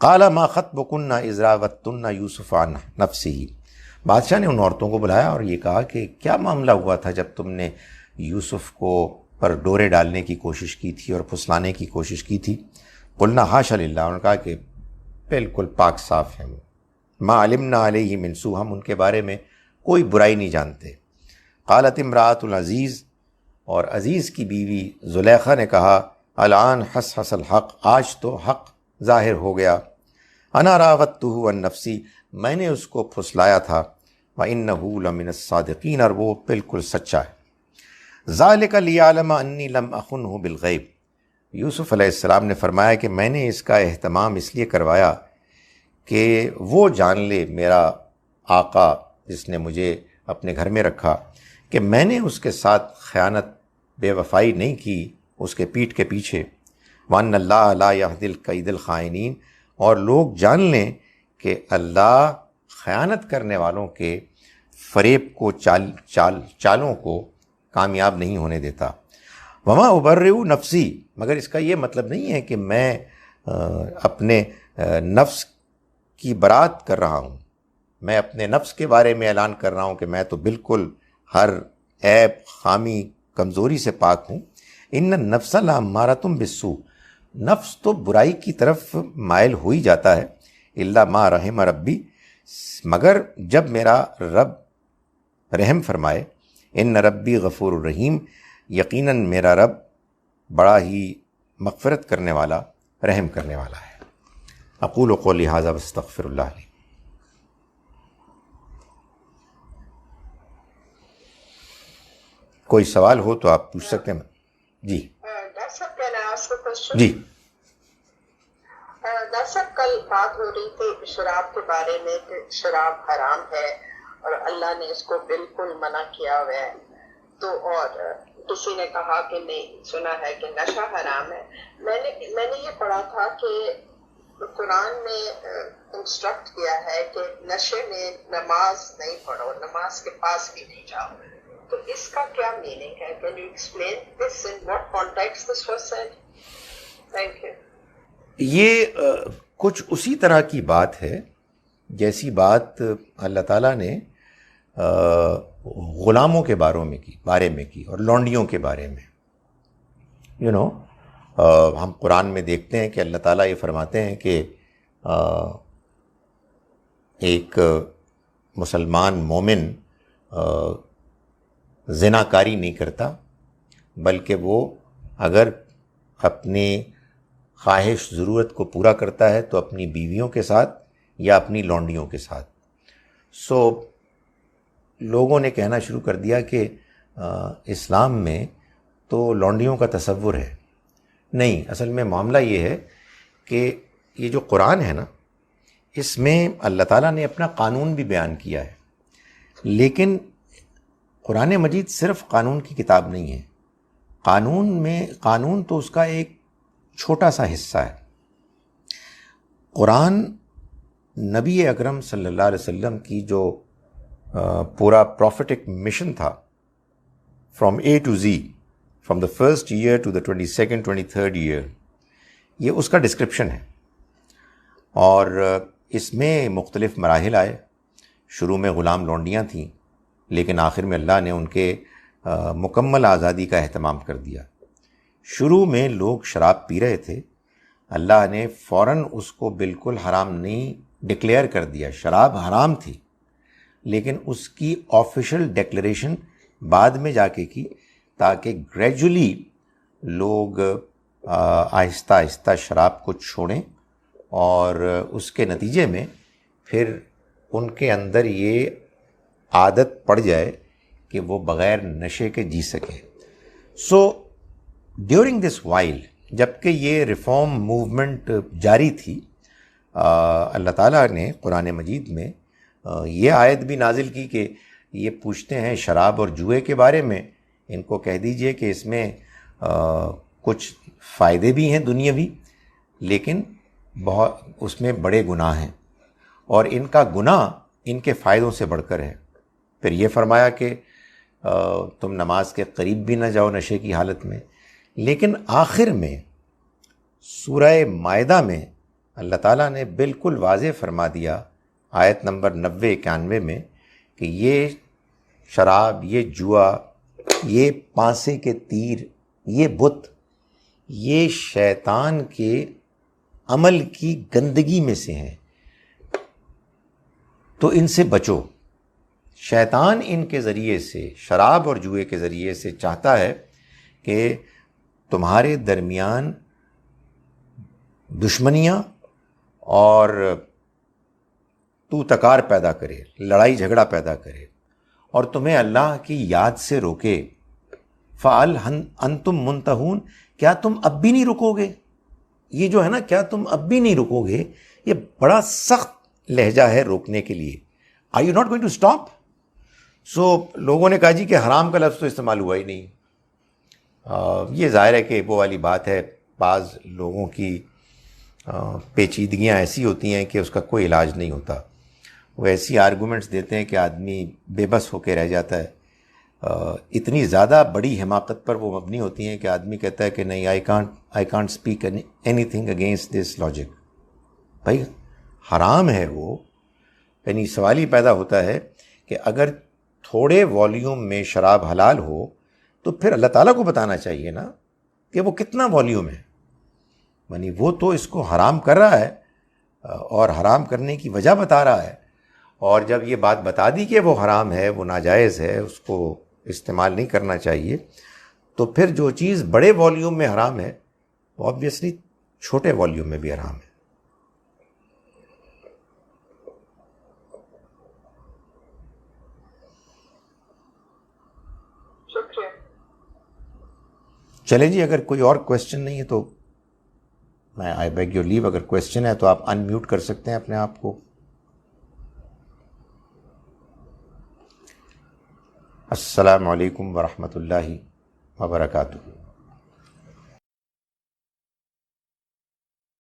Speaker 1: قال ما خطبکن اذ راوتن یوسف عن نفسہ، بادشاہ نے ان عورتوں کو بلایا اور یہ کہا کہ کیا معاملہ ہوا تھا جب تم نے یوسف کو پر ڈورے ڈالنے کی کوشش کی تھی اور پھسلانے کی کوشش کی تھی؟ قلنا حاشا للہ، انہوں نے کہا کہ بالکل پاک صاف ہیں، ما علمنا علیہ من سوء، ہم ان کے بارے میں کوئی برائی نہیں جانتے۔ قالت امرأۃ العزیز، اور عزیز کی بیوی زلیخا نے کہا، الآن حس الحق، آج تو حق ظاہر ہو گیا، انا راودتہ عن نفسی، میں نے اس کو پھسلایا تھا، وانہ لمن الصادقین، اور وہ بالکل سچا ہے۔ ذالک لیعلم انی لم اخنہ بالغیب، یوسف علیہ السلام نے فرمایا کہ میں نے اس کا اہتمام اس لیے کروایا کہ وہ جان لے، میرا آقا جس نے مجھے اپنے گھر میں رکھا، کہ میں نے اس کے ساتھ خیانت، بے وفائی نہیں کی اس کے پیٹھ کے پیچھے، وَأَنَّ اللَّهَ لَا يَهْدِي الْكَيْدَ الْخَائِنِينَ، اور لوگ جان لیں کہ اللہ خیانت کرنے والوں کے فریب کو چالوں کو کامیاب نہیں ہونے دیتا۔ وما ابرئ نفسی، مگر اس کا یہ مطلب نہیں ہے کہ میں اپنے نفس کی برات کر رہا ہوں، میں اپنے نفس کے بارے میں اعلان کر رہا ہوں کہ میں تو بالکل ہر عیب، خامی، کمزوری سے پاک ہوں۔ ان النفس لامارۃ بالسوء، نفس تو برائی کی طرف مائل ہو ہی جاتا ہے، الا ما رحم ربی، مگر جب میرا رب رحم فرمائے۔ ان ربی غفور الرحیم، یقیناً میرا رب بڑا ہی مغفرت کرنے والا، رحم کرنے والا ہے۔ اقول قولی ھذا واستغفر اللہ لی۔ کوئی سوال ہو تو آپ پوچھ سکتے ہیں۔ جی
Speaker 2: ڈاکٹر صاحب، can I ask a question?
Speaker 1: جی
Speaker 2: ڈاکٹر صاحب، کل بات ہو رہی تھی شراب کے بارے میں کہ شراب حرام ہے اور اللہ نے اس کو بالکل منع کیا ہوا ہے، تو اور کسی نے کہا کہ نہیں، سنا ہے کہ نشہ حرام ہے۔ میں نے یہ پڑھا تھا کہ قرآن نے انسٹرکٹ کیا ہے کہ نشے میں نماز نہیں پڑھو، نماز کے پاس بھی نہیں جاؤ، تو اس کا کیا میننگ ہے؟ Can you explain this, in what context this was said? Thank you.
Speaker 1: یہ کچھ اسی طرح کی بات ہے جیسی بات اللہ تعالیٰ نے غلاموں کے بارے میں کی اور لونڈیوں کے بارے میں۔ ہم قرآن میں دیکھتے ہیں کہ اللہ تعالیٰ یہ فرماتے ہیں کہ ایک مسلمان مومن زنا کاری نہیں کرتا، بلکہ وہ اگر اپنی خواہش ضرورت کو پورا کرتا ہے تو اپنی بیویوں کے ساتھ یا اپنی لونڈیوں کے ساتھ۔ لوگوں نے کہنا شروع کر دیا کہ اسلام میں تو لونڈیوں کا تصور ہے۔ نہیں، اصل میں معاملہ یہ ہے کہ یہ جو قرآن ہے نا، اس میں اللہ تعالیٰ نے اپنا قانون بھی بیان کیا ہے، لیکن قرآن مجید صرف قانون کی کتاب نہیں ہے۔ قانون تو اس کا ایک چھوٹا سا حصہ ہے۔ قرآن نبی اکرم صلی اللہ علیہ وسلم کی جو پورا پروفیٹک مشن تھا، from A to Z, from the first year to the 22nd 23rd year, یہ اس کا ڈسکرپشن ہے۔ اور اس میں مختلف مراحل آئے۔ شروع میں غلام لونڈیاں تھیں، لیکن آخر میں اللہ نے ان کے مکمل آزادی کا اہتمام کر دیا۔ شروع میں لوگ شراب پی رہے تھے، اللہ نے فوراً اس کو بالکل حرام نہیں ڈکلیئر کر دیا۔ شراب حرام تھی، لیکن اس کی آفیشل ڈکلیریشن بعد میں جا کے کی، تاکہ گریجولی لوگ آہستہ آہستہ شراب کو چھوڑیں، اور اس کے نتیجے میں پھر ان کے اندر یہ عادت پڑ جائے کہ وہ بغیر نشے کے جی سکیں۔ ڈیورنگ دس وائل، جب کہ یہ ریفارم موومنٹ جاری تھی، اللہ تعالیٰ نے قرآن مجید میں یہ آیت بھی نازل کی کہ یہ پوچھتے ہیں شراب اور جوئے کے بارے میں، ان کو کہہ دیجئے کہ اس میں کچھ فائدے بھی ہیں دنیاوی، لیکن اس میں بڑے گناہ ہیں، اور ان کا گناہ ان کے فائدوں سے بڑھ کر ہے۔ پھر یہ فرمایا کہ تم نماز کے قریب بھی نہ جاؤ نشے کی حالت میں۔ لیکن آخر میں سورہ مائدہ میں اللہ تعالیٰ نے بالکل واضح فرما دیا، آیت نمبر 90-91 میں، کہ یہ شراب، یہ جوا، یہ پانسے کے تیر، یہ بت، یہ شیطان کے عمل کی گندگی میں سے ہیں، تو ان سے بچو۔ شیطان ان کے ذریعے سے، شراب اور جوئے کے ذریعے سے چاہتا ہے کہ تمہارے درمیان دشمنیاں اور تو تکار پیدا کرے، لڑائی جھگڑا پیدا کرے، اور تمہیں اللہ کی یاد سے روکے۔ فَعَلْ أَنْتُمْ مُنْتَهُونَ، کیا تم اب بھی نہیں رکو گے؟ یہ جو ہے نا، کیا تم اب بھی نہیں رکو گے، یہ بڑا سخت لہجہ ہے روکنے کے لیے۔ Are you not going to stop؟ لوگوں نے کہا جی کہ حرام کا لفظ تو استعمال ہوا ہی نہیں۔ یہ ظاہر ہے کہ وہ والی بات ہے، بعض لوگوں کی پیچیدگیاں ایسی ہوتی ہیں کہ اس کا کوئی علاج نہیں ہوتا. وہ ایسی آرگومنٹس دیتے ہیں کہ آدمی بے بس ہو کے رہ جاتا ہے. اتنی زیادہ بڑی حماقت پر وہ مبنی ہوتی ہیں کہ آدمی کہتا ہے کہ نہیں I can't speak any thing against this logic. بھائی حرام ہے وہ. یعنی سوال ہی پیدا ہوتا ہے کہ اگر تھوڑے والیوم میں شراب حلال ہو تو پھر اللہ تعالیٰ کو بتانا چاہیے نا کہ وہ کتنا والیوم ہے. یعنی وہ تو اس کو حرام کر رہا ہے اور حرام کرنے کی وجہ بتا رہا ہے، اور جب یہ بات بتا دی کہ وہ حرام ہے، وہ ناجائز ہے، اس کو استعمال نہیں کرنا چاہیے، تو پھر جو چیز بڑے والیوم میں حرام ہے وہ آبویسلی چھوٹے والیوم میں بھی حرام ہے.
Speaker 2: شکریہ.
Speaker 1: چلیں جی، اگر کوئی اور کویسچن نہیں ہے تو میں آئی بیگ یور لیو. اگر کویسچن ہے تو آپ ان میوٹ کر سکتے ہیں اپنے آپ کو. السلام علیکم ورحمۃ اللہ وبرکاتہ.